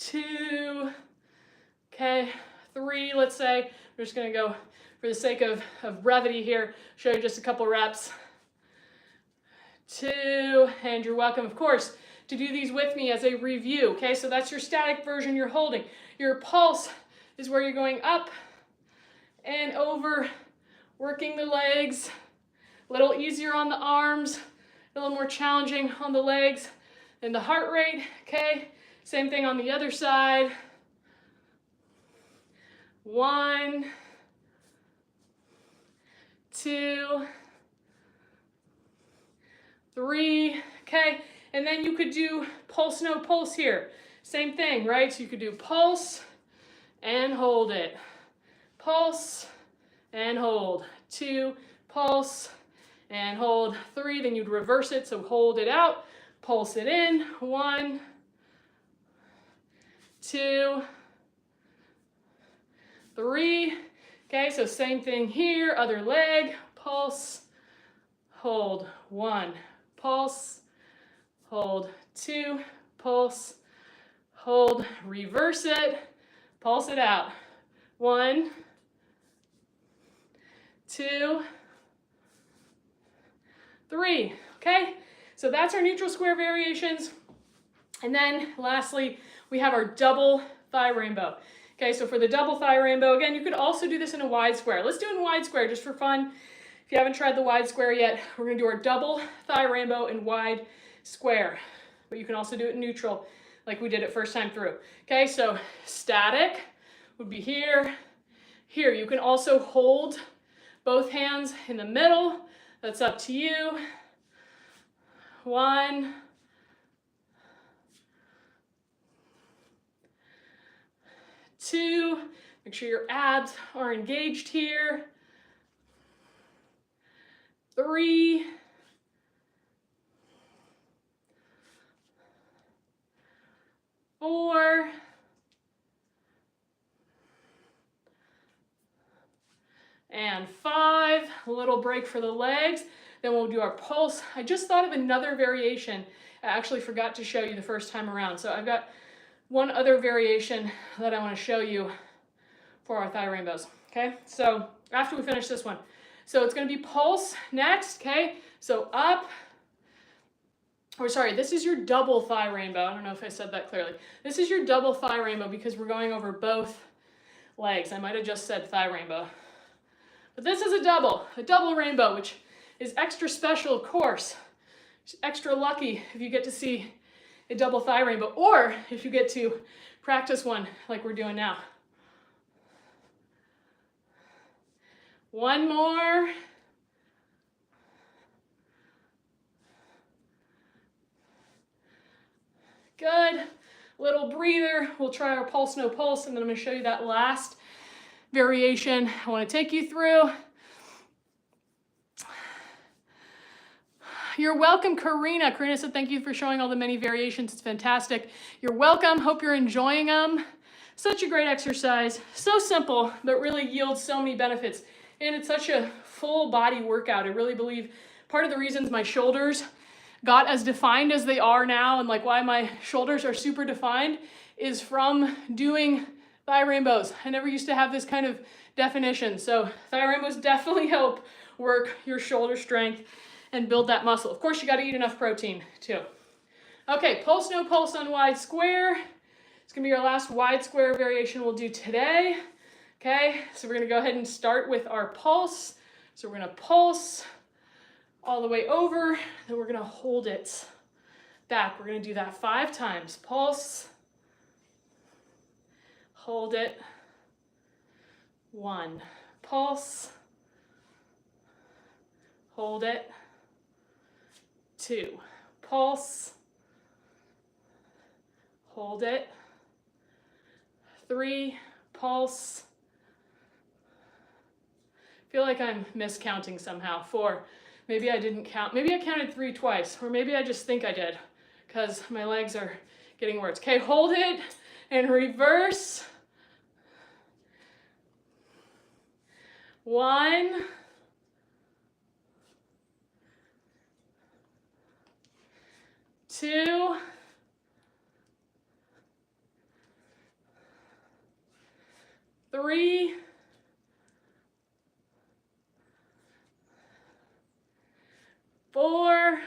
2, okay, 3, let's say. We're just gonna go, for the sake of brevity here, show you just a couple reps. 2, and you're welcome, of course, to do these with me as a review, okay? So that's your static version you're holding. Your pulse is where you're going up and over, working the legs, a little easier on the arms, a little more challenging on the legs, and the heart rate, okay? Same thing on the other side. 1, 2, 3, okay? And then you could do pulse, no pulse here. Same thing, right? So you could do pulse and hold it. Pulse and hold. 2, pulse and hold. 3, then you'd reverse it, so hold it out, pulse it in. 1, 2, 3. Okay, so same thing here, other leg, pulse, hold. 1, pulse, hold. 2, pulse, hold, reverse it, pulse it out. 1, 2, 3, okay? So that's our neutral square variations. And then lastly, we have our double thigh rainbow. Okay, so for the double thigh rainbow, again, you could also do this in a wide square. Let's do it in wide square just for fun. If you haven't tried the wide square yet, we're gonna do our double thigh rainbow in wide square. But you can also do it in neutral like we did it first time through. Okay, so static would be here. Here, you can also hold both hands in the middle. That's up to you. 1, 2, make sure your abs are engaged here. 3, 4, and 5. A little break for the legs. Then we'll do our pulse. I just thought of another variation. I actually forgot to show you the first time around. So I've got one other variation that I want to show you for our thigh rainbows, okay? So after we finish this one. So it's going to be pulse next, okay? So up, or sorry, this is your double thigh rainbow. I don't know if I said that clearly. This is your double thigh rainbow because we're going over both legs. I might have just said thigh rainbow. But this is a double rainbow, which is extra special, of course. It's extra lucky if you get to see a double thigh rainbow, or if you get to practice one like we're doing now. 1 more. Good. Little breather. We'll try our pulse, no pulse, and then I'm going to show you that last variation I want to take you through. You're welcome, Karina. Karina said thank you for showing all the many variations. It's fantastic. You're welcome. Hope you're enjoying them. Such a great exercise. So simple, but really yields so many benefits. And it's such a full body workout. I really believe part of the reasons my shoulders got as defined as they are now, and like why my shoulders are super defined, is from doing thigh rainbows. I never used to have this kind of definition. So thigh rainbows definitely help work your shoulder strength and build that muscle. Of course, you got to eat enough protein too. Okay, pulse, no pulse on wide square. It's gonna be our last wide square variation we'll do today. Okay, so we're gonna go ahead and start with our pulse. So we're gonna pulse all the way over, then we're gonna hold it back. We're gonna do that 5 times. Pulse, hold it. 1, pulse, hold it. 2, pulse, hold it. 3, pulse. I feel like I'm miscounting somehow. 4, maybe I didn't count. Maybe I counted 3 twice, or maybe I just think I did because my legs are getting worse. Okay, hold it and reverse. 1, 2, 3, 4,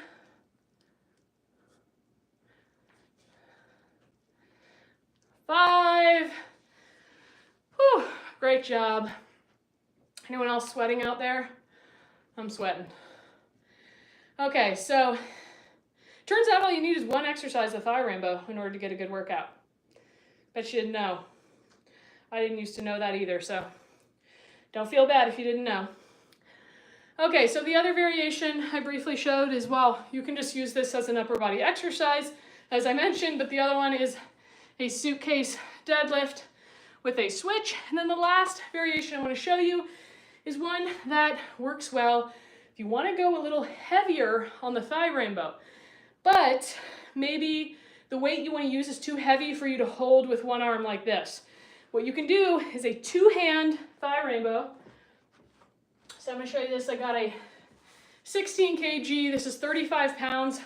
5. Whew, great job. Anyone else sweating out there? I'm sweating. Okay, so turns out all you need is one exercise, the thigh rainbow, in order to get a good workout. Bet you didn't know. I didn't used to know that either, so don't feel bad if you didn't know. Okay, so the other variation I briefly showed is, well, you can just use this as an upper body exercise, as I mentioned, but the other one is a suitcase deadlift with a switch. And then the last variation I want to show you is one that works well if you want to go a little heavier on the thigh rainbow, but maybe the weight you want to use is too heavy for you to hold with one arm like this. What you can do is a two-hand thigh rainbow. So I'm going to show you this. I got a 16 kg. This is 35 pounds.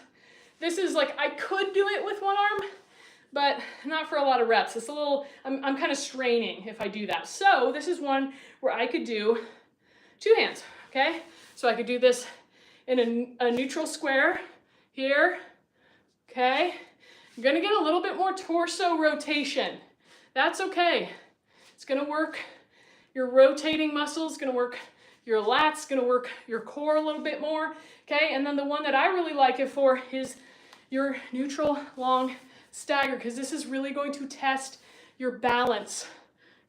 This is like, I could do it with one arm, but not for a lot of reps. It's a little, I'm kind of straining if I do that. So this is one where I could do two hands, okay? So I could do this in a neutral square here, okay? You're gonna get a little bit more torso rotation. That's okay. It's gonna work your rotating muscles, gonna work your lats, gonna work your core a little bit more, okay? And then the one that I really like it for is your neutral long stagger, because this is really going to test your balance,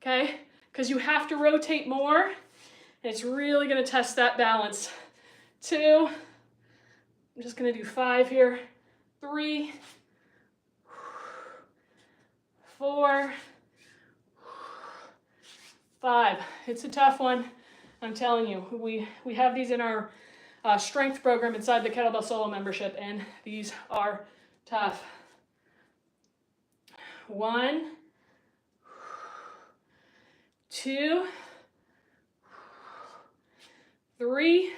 okay? Because you have to rotate more, and it's really gonna test that balance. 2, I'm just gonna do 5 here. 3, 4, 5. It's a tough one, I'm telling you. We have these in our strength program inside the Kettlebell Solo membership, and these are tough. 1, 2, 3,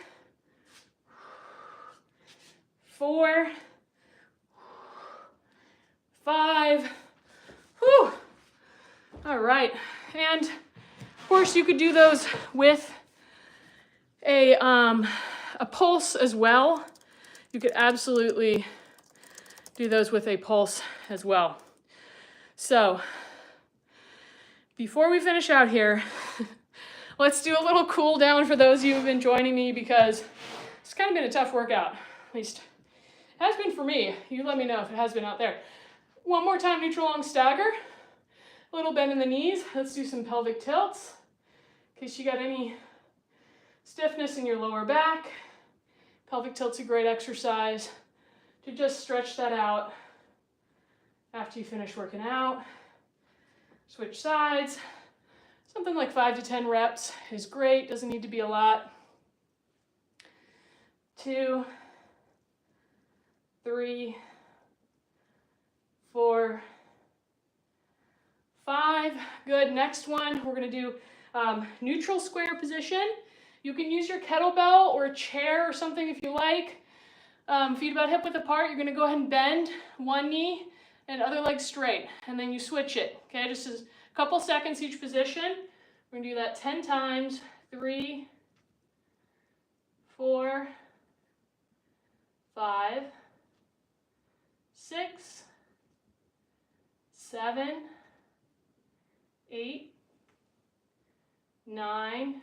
4, 5. Whew. All right, and of course you could do those with a pulse as well. You could absolutely do those with a pulse as well. So before we finish out here, let's do a little cool down for those of you who have been joining me, because it's kind of been a tough workout. At least it has been for me. You let me know if it has been out there. One more time, neutral long stagger. A little bend in the knees. Let's do some pelvic tilts in case you got any stiffness in your lower back. Pelvic tilt's a great exercise to just stretch that out after you finish working out. Switch sides. Something like 5 to 10 reps is great. Doesn't need to be a lot. 2, 3, 4, 5. Good. Next one, we're going to do neutral square position. You can use your kettlebell or a chair or something if you like. Feet about hip width apart. You're going to go ahead and bend one knee and other leg straight, and then you switch it. Okay, just a couple seconds each position. We're going to do that 10 times. 3, 4, 5, 6, 7, 8, 9,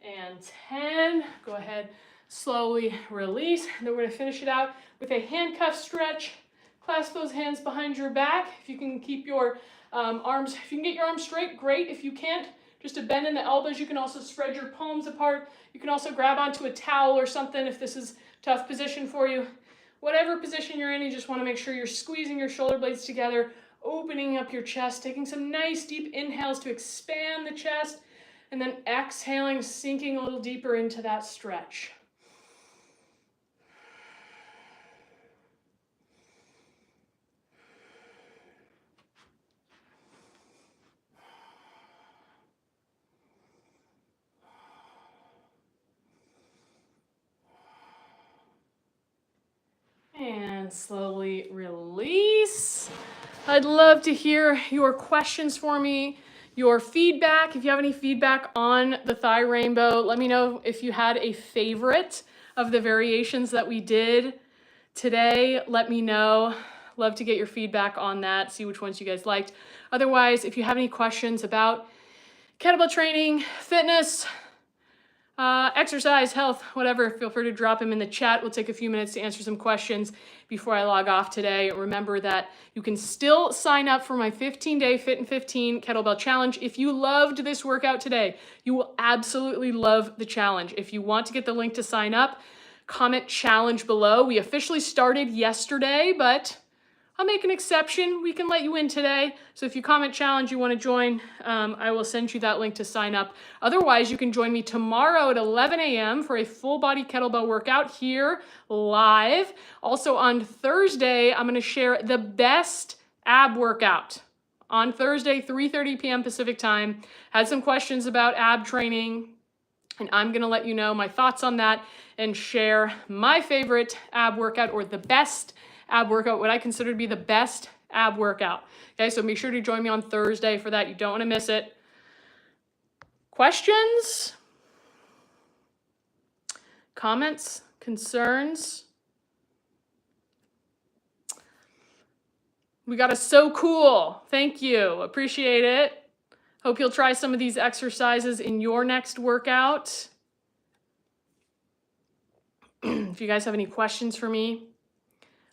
and 10. Go ahead, slowly release. And then we're going to finish it out with a handcuff stretch. Clasp those hands behind your back. If you can keep your arms, if you can get your arms straight, great. If you can't, just a bend in the elbows. You can also spread your palms apart. You can also grab onto a towel or something if this is a tough position for you. Whatever position you're in, you just want to make sure you're squeezing your shoulder blades together, opening up your chest, taking some nice deep inhales to expand the chest, and then exhaling, sinking a little deeper into that stretch. And slowly release. I'd love to hear your questions for me. your feedback. If you have any feedback on the thigh rainbow, let me know if you had a favorite of the variations that we did today. Let me know. Love to get your feedback on that, see which ones you guys liked. Otherwise, if you have any questions about kettlebell training, fitness, exercise, health, whatever, feel free to drop them in the chat. We'll take a few minutes to answer some questions before I log off today. Remember that you can still sign up for my 15-day Fit in 15 Kettlebell Challenge. If you loved this workout today, you will absolutely love the challenge. If you want to get the link to sign up, comment challenge below. We officially started yesterday, but I'll make an exception. We can let you in today. So if you comment challenge, you want to join, I will send you that link to sign up. Otherwise, you can join me tomorrow at 11 a.m. for a full body kettlebell workout here live. Also on Thursday, I'm going to share the best ab workout. On Thursday, 3:30 p.m. Pacific time. Had some questions about ab training, and I'm going to let you know my thoughts on that and share my favorite ab workout, or the best ab workout, what I consider to be the best ab workout. Okay, so make sure to join me on Thursday for that. You don't want to miss it. Questions? Comments? Concerns? We got a so cool. Thank you. Appreciate it. Hope you'll try some of these exercises in your next workout. If you guys have any questions for me,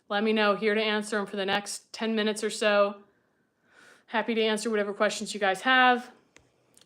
let me know. Here to answer them for the next 10 minutes or so. Happy to answer whatever questions you guys have.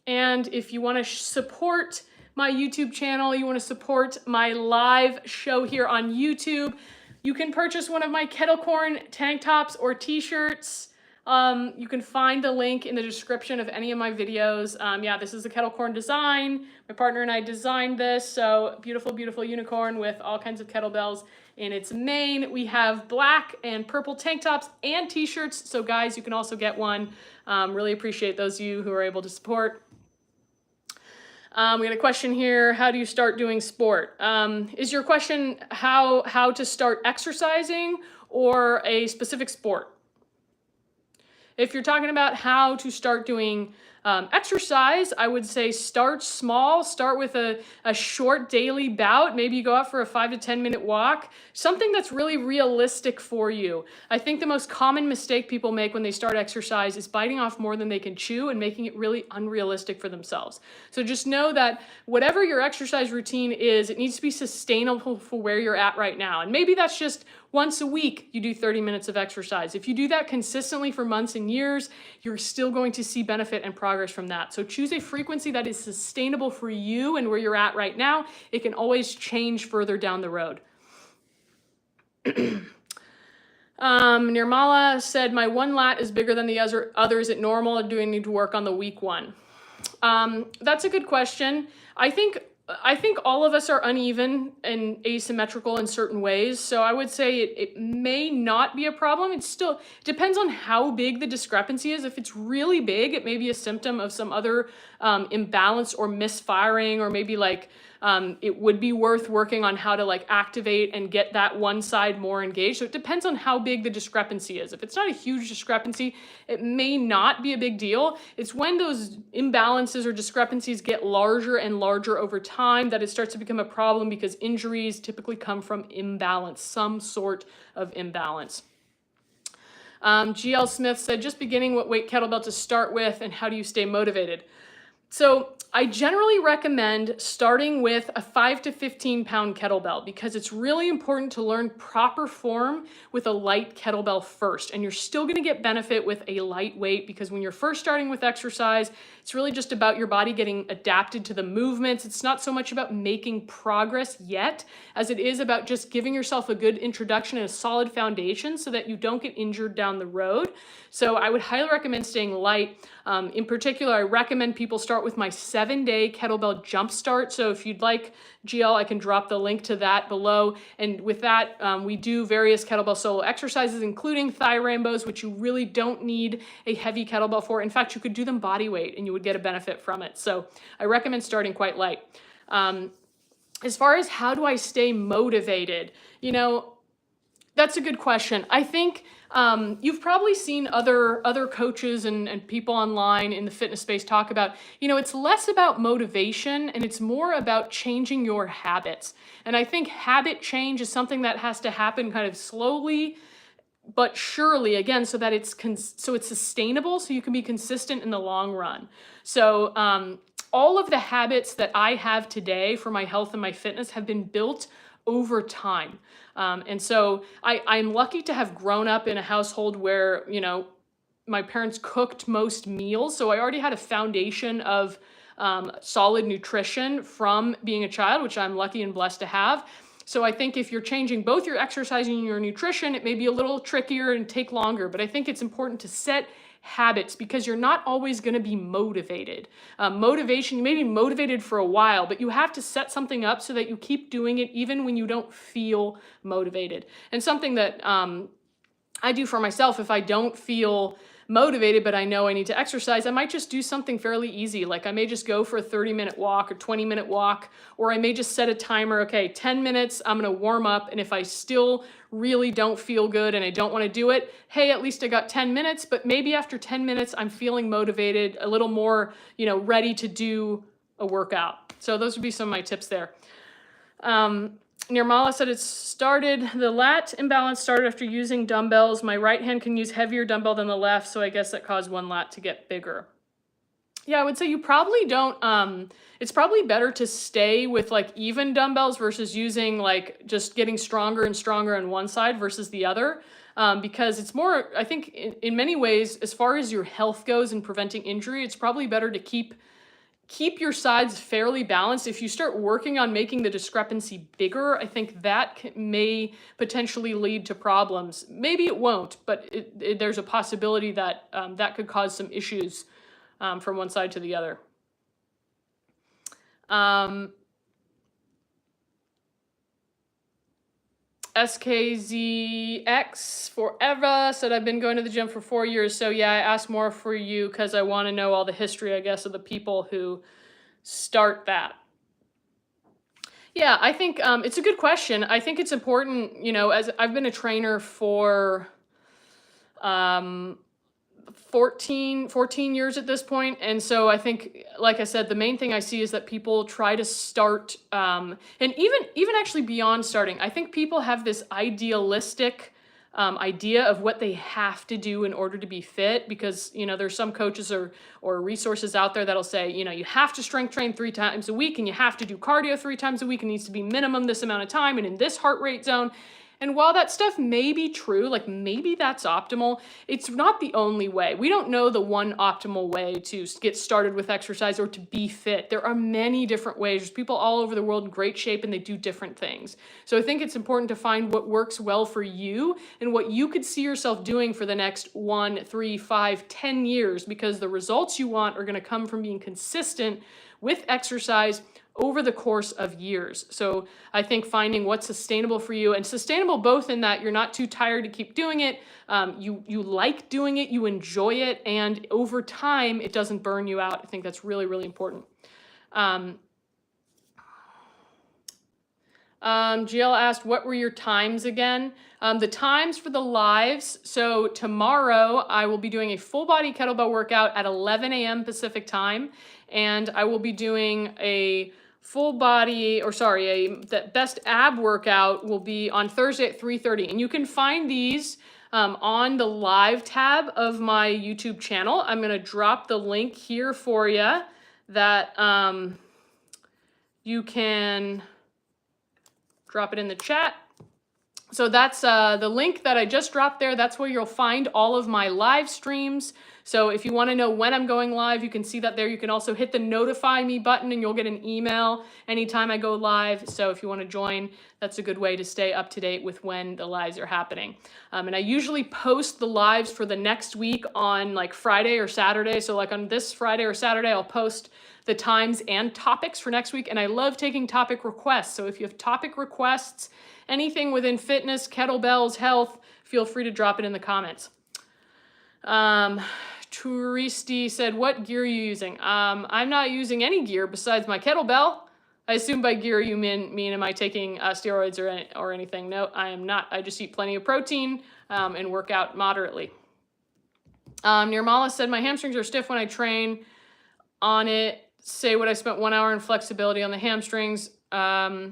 And if you want to support my YouTube channel, you want to support my live show here on YouTube, you can purchase one of my kettle corn tank tops or t-shirts. You can find the link in the description of any of my videos. Yeah, this is a kettle corn design. My partner and I designed this. So beautiful, beautiful unicorn with all kinds of kettlebells in its mane. We have black and purple tank tops and t-shirts. So guys, you can also get one. Really appreciate those of you who are able to support. We got a question here. How do you start doing sport? Is your question how to start exercising or a specific sport? If you're talking about how to start doing exercise, I would say start small. Start with a short daily bout. Maybe you go out for a 5 to 10 minute walk. Something that's really realistic for you. I think the most common mistake people make when they start exercise is biting off more than they can chew and making it really unrealistic for themselves. So just know that whatever your exercise routine is, it needs to be sustainable for where you're at right now. And maybe that's just once a week you do 30 minutes of exercise. If you do that consistently for months and years, you're still going to see benefit and progress from that. So choose a frequency that is sustainable for you and where you're at right now. It can always change further down the road. Nirmala said, my one lat is bigger than the other. Is it normal, or do I need to work on the weak one? That's a good question. I think all of us are uneven and asymmetrical in certain ways. So I would say it may not be a problem. It still depends on how big the discrepancy is. If it's really big, it may be a symptom of some other imbalance or misfiring, or maybe like it would be worth working on how to like activate and get that one side more engaged. So it depends on how big the discrepancy is. If it's not a huge discrepancy, it may not be a big deal. It's when those imbalances or discrepancies get larger and larger over time that it starts to become a problem, because injuries typically come from imbalance, some sort of imbalance. GL Smith said, just beginning, what weight kettlebell to start with and how do you stay motivated? So I generally recommend starting with a 5 to 15 pound kettlebell, because it's really important to learn proper form with a light kettlebell first. And you're still going to get benefit with a light weight, because when you're first starting with exercise, it's really just about your body getting adapted to the movements. It's not so much about making progress yet as it is about just giving yourself a good introduction and a solid foundation so that you don't get injured down the road. So I would highly recommend staying light. In particular, I recommend people start with my 7-day kettlebell Jumpstart. So if you'd like, GL, I can drop the link to that below. And with that, we do various kettlebell solo exercises, including thigh rainbows, which you really don't need a heavy kettlebell for. In fact, you could do them body weight and you would get a benefit from it. So I recommend starting quite light. As far as how do I stay motivated, you know, That's a good question. I think you've probably seen other coaches and people online in the fitness space talk about, it's less about motivation and it's more about changing your habits. And I think habit change is something that has to happen kind of slowly but surely, again, so that it's sustainable, so you can be consistent in the long run. So all of the habits that I have today for my health and my fitness have been built over time. And so I'm lucky to have grown up in a household where, my parents cooked most meals. So I already had a foundation of solid nutrition from being a child, which I'm lucky and blessed to have. So I think if you're changing both your exercise and your nutrition, it may be a little trickier and take longer. But I think it's important to set habits because you're not always going to be motivated. Motivation, you may be motivated for a while, but you have to set something up so that you keep doing it even when you don't feel motivated. And something that I do for myself, if I don't feel motivated, but I know I need to exercise, I might just do something fairly easy. Like I may just go for a 30-minute walk or 20-minute walk, or I may just set a timer. Okay, 10 minutes, I'm going to warm up. And if I still really don't feel good and I don't want to do it, hey, at least I got 10 minutes, but maybe after 10 minutes, I'm feeling motivated, a little more, ready to do a workout. So those would be some of my tips there. Nirmala said the lat imbalance started after using dumbbells. My right hand can use heavier dumbbell than the left, so I guess that caused one lat to get bigger. Yeah, I would say you probably don't, it's probably better to stay with like even dumbbells versus using like just getting stronger and stronger on one side versus the other. Because it's more, I think in many ways, as far as your health goes and preventing injury, it's probably better to keep your sides fairly balanced. If you start working on making the discrepancy bigger, I think that may potentially lead to problems. Maybe it won't, but there's a possibility that that could cause some issues from one side to the other. SKZX Forever said, I've been going to the gym for 4 years. So yeah, I asked more for you because I want to know all the history, I guess, of the people who start that. Yeah, I think it's a good question. I think it's important, as I've been a trainer for 14 years at this point. And so I think, like I said, the main thing I see is that people try to start, and even actually beyond starting, I think people have this idealistic idea of what they have to do in order to be fit, because, there's some coaches or resources out there that'll say, you have to strength train 3 times a week and you have to do cardio 3 times a week. It needs to be minimum this amount of time and in this heart rate zone. And while that stuff may be true, like maybe that's optimal, it's not the only way. We don't know the one optimal way to get started with exercise or to be fit. There are many different ways. There's people all over the world in great shape and they do different things. So I think it's important to find what works well for you and what you could see yourself doing for the next 1, 3, 5, 10 years, because the results you want are going to come from being consistent with exercise over the course of years. So I think finding what's sustainable for you, and sustainable both in that you're not too tired to keep doing it, you like doing it, you enjoy it, and over time it doesn't burn you out. I think that's really, really important. GL asked, what were your times again? The times for the lives. So tomorrow I will be doing a full body kettlebell workout at 11 a.m. Pacific time. And I will be doing a full body, the best ab workout will be on Thursday at 3:30. And you can find these on the live tab of my YouTube channel. I'm going to drop the link here for you that you can drop it in the chat. So that's the link that I just dropped there. That's where you'll find all of my live streams. So if you want to know when I'm going live, you can see that there. You can also hit the notify me button and you'll get an email anytime I go live. So if you want to join, that's a good way to stay up to date with when the lives are happening. And I usually post the lives for the next week on like Friday or Saturday. So like on this Friday or Saturday, I'll post the times and topics for next week. And I love taking topic requests. So if you have topic requests, anything within fitness, kettlebells, health, feel free to drop it in the comments. Touristi said, what gear are you using? I'm not using any gear besides my kettlebell. I assume by gear you mean am I taking steroids or anything? No, I am not. I just eat plenty of protein and work out moderately. Nirmala said, my hamstrings are stiff when I train on it. Say what I spent 1 hour in flexibility on the hamstrings. The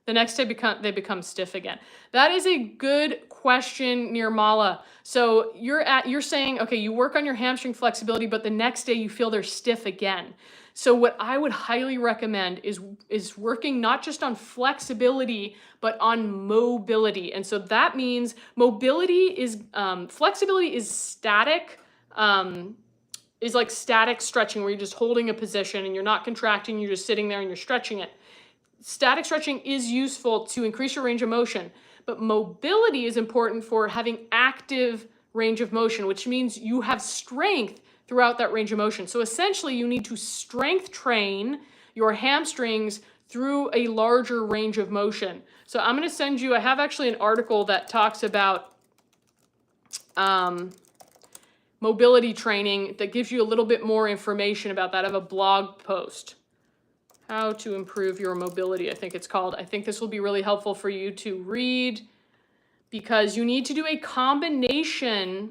next day they become stiff again. That is a good question, Nirmala. So you're saying, okay, you work on your hamstring flexibility, but the next day you feel they're stiff again. So what I would highly recommend is working not just on flexibility, but on mobility. And so that means mobility is, flexibility is static, is like static stretching where you're just holding a position and you're not contracting, you're just sitting there and you're stretching it. Static stretching is useful to increase your range of motion, but mobility is important for having active range of motion, which means you have strength throughout that range of motion. So essentially you need to strength train your hamstrings through a larger range of motion. So I'm going to send you, I have actually an article that talks about mobility training that gives you a little bit more information about that. I have a blog post. How to improve your mobility, I think it's called. I think this will be really helpful for you to read because you need to do a combination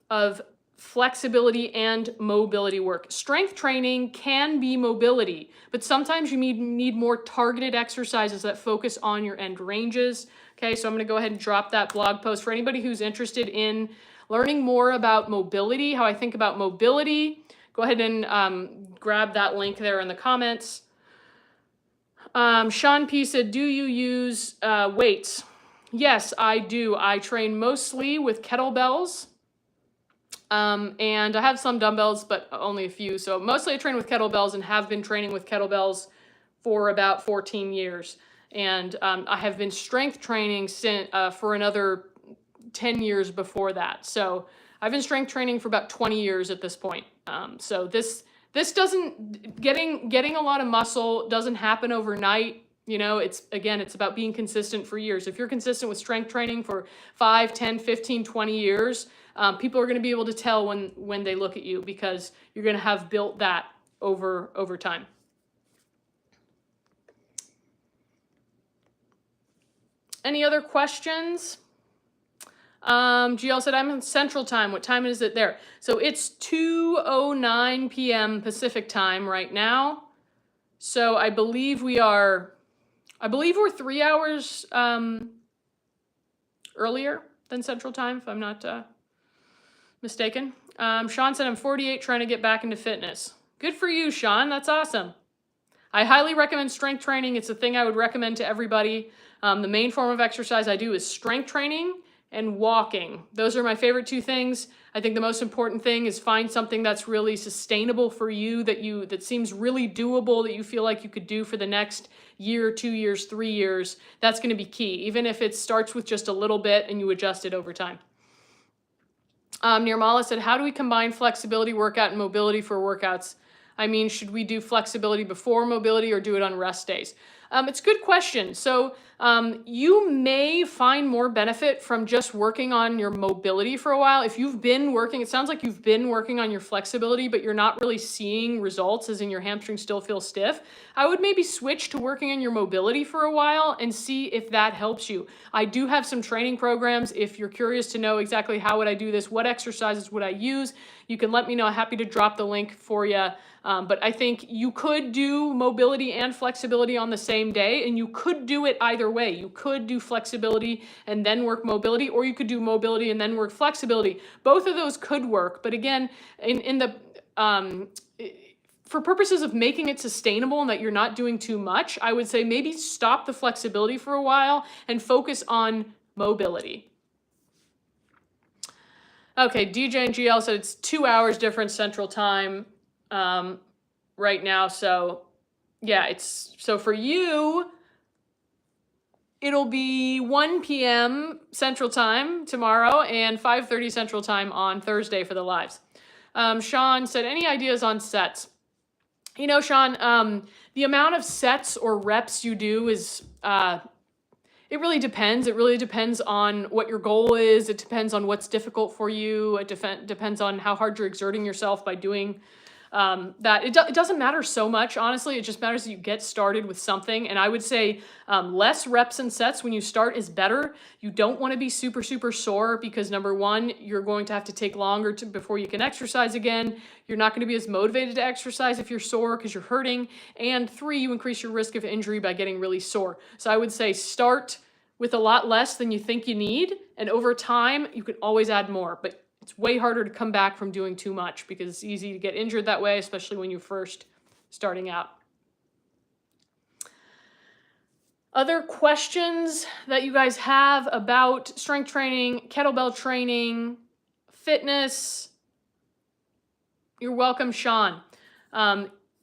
of flexibility and mobility work. Strength training can be mobility, but sometimes you need more targeted exercises that focus on your end ranges. Okay, so I'm going to go ahead and drop that blog post for anybody who's interested in learning more about mobility, how I think about mobility. Go ahead and grab that link there in the comments. Sean P said, do you use weights? Yes, I do. I train mostly with kettlebells. And I have some dumbbells, but only a few. So mostly I train with kettlebells and have been training with kettlebells for about 14 years. And I have been strength training for another 10 years before that. So I've been strength training for about 20 years at this point. So this doesn't, getting a lot of muscle doesn't happen overnight. You know, it's about being consistent for years. If you're consistent with strength training for 5, 10, 15, 20 years, people are going to be able to tell when they look at you because you're going to have built that over time. Any other questions? GL said, I'm in Central Time. What time is it there? So it's 2:09 p.m. Pacific Time right now. So I believe we're 3 hours earlier than Central Time, if I'm not mistaken. Sean said, I'm 48 trying to get back into fitness. Good for you, Sean. That's awesome. I highly recommend strength training. It's a thing I would recommend to everybody. The main form of exercise I do is strength training and walking. Those are my favorite two things. I think the most important thing is find something that's really sustainable for you, that seems really doable, that you feel like you could do for the next year, 2 years, 3 years. That's going to be key, even if it starts with just a little bit and you adjust it over time. Nirmala said, how do we combine flexibility workout and mobility for workouts? I mean, should we do flexibility before mobility or do it on rest days? It's a good question. So you may find more benefit from just working on your mobility for a while. If you've been working, it sounds like you've been working on your flexibility, but you're not really seeing results, as in your hamstrings still feel stiff. I would maybe switch to working on your mobility for a while and see if that helps you. I do have some training programs. If you're curious to know exactly how would I do this, what exercises would I use, you can let me know. I'm happy to drop the link for you. But I think you could do mobility and flexibility on the same day, and you could do it either way. You could do flexibility and then work mobility, or you could do mobility and then work flexibility. Both of those could work, but again, for purposes of making it sustainable and that you're not doing too much, I would say maybe stop the flexibility for a while and focus on mobility. Okay, DJ and GL said it's 2 hours difference Central Time right now. So yeah, so for you, it'll be 1 p.m. Central Time tomorrow and 5:30 Central Time on Thursday for the lives. Sean said, any ideas on sets? You know, Sean, the amount of sets or reps you do is, it really depends. It really depends on what your goal is. It depends on what's difficult for you. It depends on how hard you're exerting yourself by doing that it doesn't matter so much, honestly. It just matters that you get started with something. And I would say less reps and sets when you start is better. You don't want to be super, super sore because number one, you're going to have to take longer before you can exercise again. You're not going to be as motivated to exercise if you're sore because you're hurting. And three, you increase your risk of injury by getting really sore. So I would say start with a lot less than you think you need. And over time, you can always add more. But it's way harder to come back from doing too much because it's easy to get injured that way, especially when you're first starting out. Other questions that you guys have about strength training, kettlebell training, fitness? You're welcome, Sean.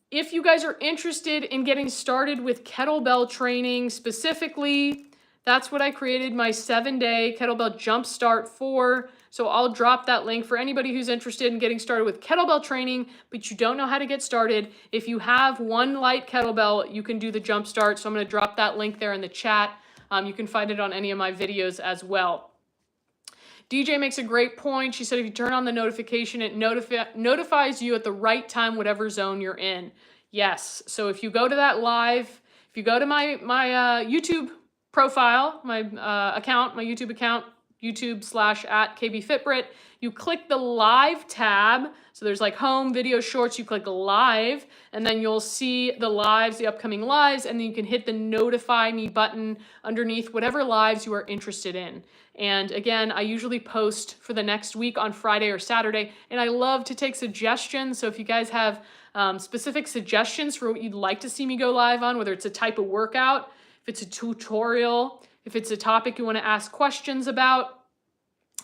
If you guys are interested in getting started with kettlebell training specifically, that's what I created my 7-day kettlebell jumpstart for. So I'll drop that link for anybody who's interested in getting started with kettlebell training, but you don't know how to get started. If you have one light kettlebell, you can do the jumpstart. So I'm going to drop that link there in the chat. You can find it on any of my videos as well. DJ makes a great point. She said if you turn on the notification, it notifies you at the right time, whatever zone you're in. Yes. So if you go to that live, if you go to my YouTube profile, my account, my YouTube account, YouTube/@KB Fit Britt, you click the live tab. So there's like home, video, shorts, you click live, and then you'll see the lives, the upcoming lives, and then you can hit the notify me button underneath whatever lives you are interested in. And again, I usually post for the next week on Friday or Saturday, and I love to take suggestions. So if you guys have specific suggestions for what you'd like to see me go live on, whether it's a type of workout, if it's a tutorial, if it's a topic you want to ask questions about,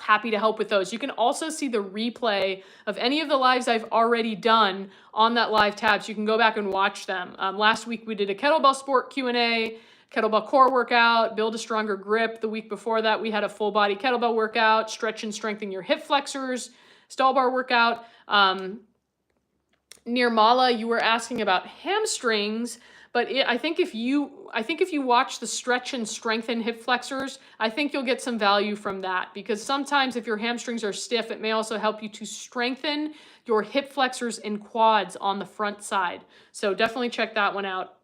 happy to help with those. You can also see the replay of any of the lives I've already done on that live tab, so you can go back and watch them. Last week we did a kettlebell sport Q&A, kettlebell core workout, build a stronger grip. The week before that we had a full body kettlebell workout, stretch and strengthen your hip flexors, stall bar workout. Nirmala, you were asking about hamstrings. But I think if you watch the stretch and strengthen hip flexors, I think you'll get some value from that, because sometimes if your hamstrings are stiff, it may also help you to strengthen your hip flexors and quads on the front side. So definitely check that one out.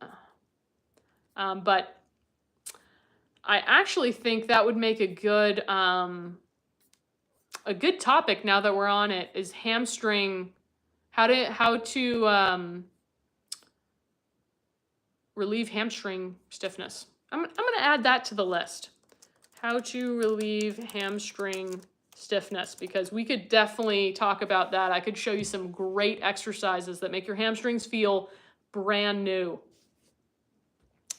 But I actually think that would make a good topic now that we're on it, is hamstring, how to relieve hamstring stiffness. I'm going to add that to the list. How to relieve hamstring stiffness, because we could definitely talk about that. I could show you some great exercises that make your hamstrings feel brand new.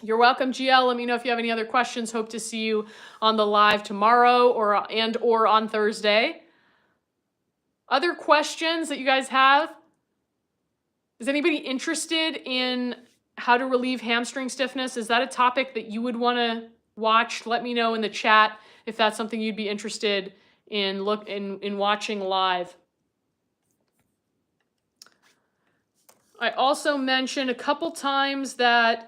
You're welcome, GL. Let me know if you have any other questions. Hope to see you on the live tomorrow or on Thursday. Other questions that you guys have? Is anybody interested in how to relieve hamstring stiffness? Is that a topic that you would want to watch? Let me know in the chat if that's something you'd be interested in watching live. I also mentioned a couple times that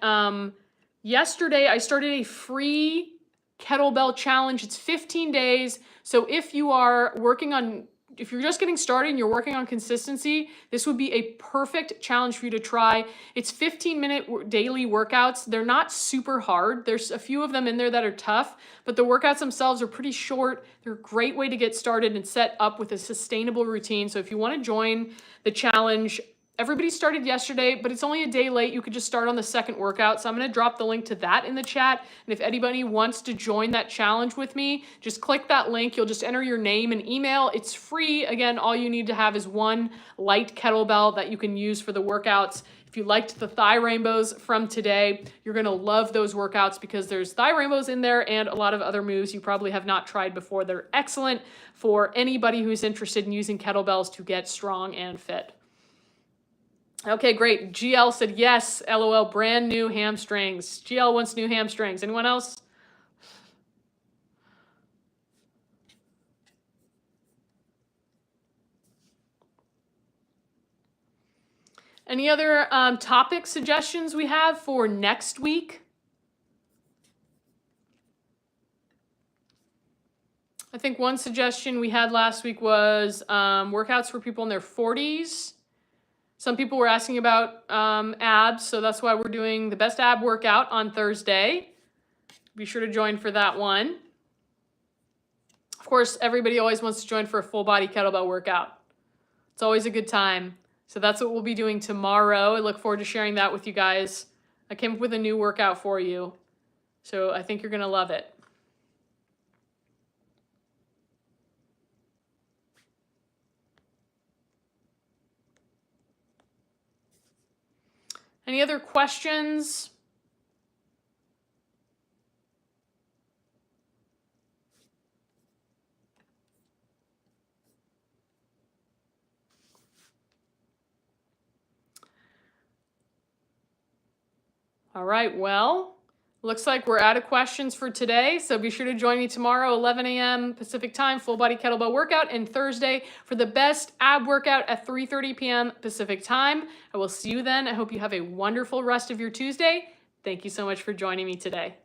yesterday I started a free kettlebell challenge. It's 15 days. So if you're just getting started and you're working on consistency, this would be a perfect challenge for you to try. It's 15-minute daily workouts. They're not super hard. There's a few of them in there that are tough, but the workouts themselves are pretty short. They're a great way to get started and set up with a sustainable routine. So if you want to join the challenge, everybody started yesterday, but it's only a day late. You could just start on the second workout. So I'm going to drop the link to that in the chat. And if anybody wants to join that challenge with me, just click that link. You'll just enter your name and email. It's free. Again, all you need to have is one light kettlebell that you can use for the workouts. If you liked the thigh rainbows from today, you're going to love those workouts because there's thigh rainbows in there and a lot of other moves you probably have not tried before. They're excellent for anybody who's interested in using kettlebells to get strong and fit. Okay, great. GL said yes, LOL, brand new hamstrings. GL wants new hamstrings. Anyone else? Any other topic suggestions we have for next week? I think one suggestion we had last week was workouts for people in their 40s. Some people were asking about abs, so that's why we're doing the best ab workout on Thursday. Be sure to join for that one. Of course, everybody always wants to join for a full body kettlebell workout. It's always a good time. So that's what we'll be doing tomorrow. I look forward to sharing that with you guys. I came up with a new workout for you, so I think you're going to love it. Any other questions? All right, well, looks like we're out of questions for today, so be sure to join me tomorrow, 11 a.m. Pacific time, full body kettlebell workout, and Thursday for the best ab workout at 3:30 p.m. Pacific time. I will see you then. I hope you have a wonderful rest of your Tuesday. Thank you so much for joining me today.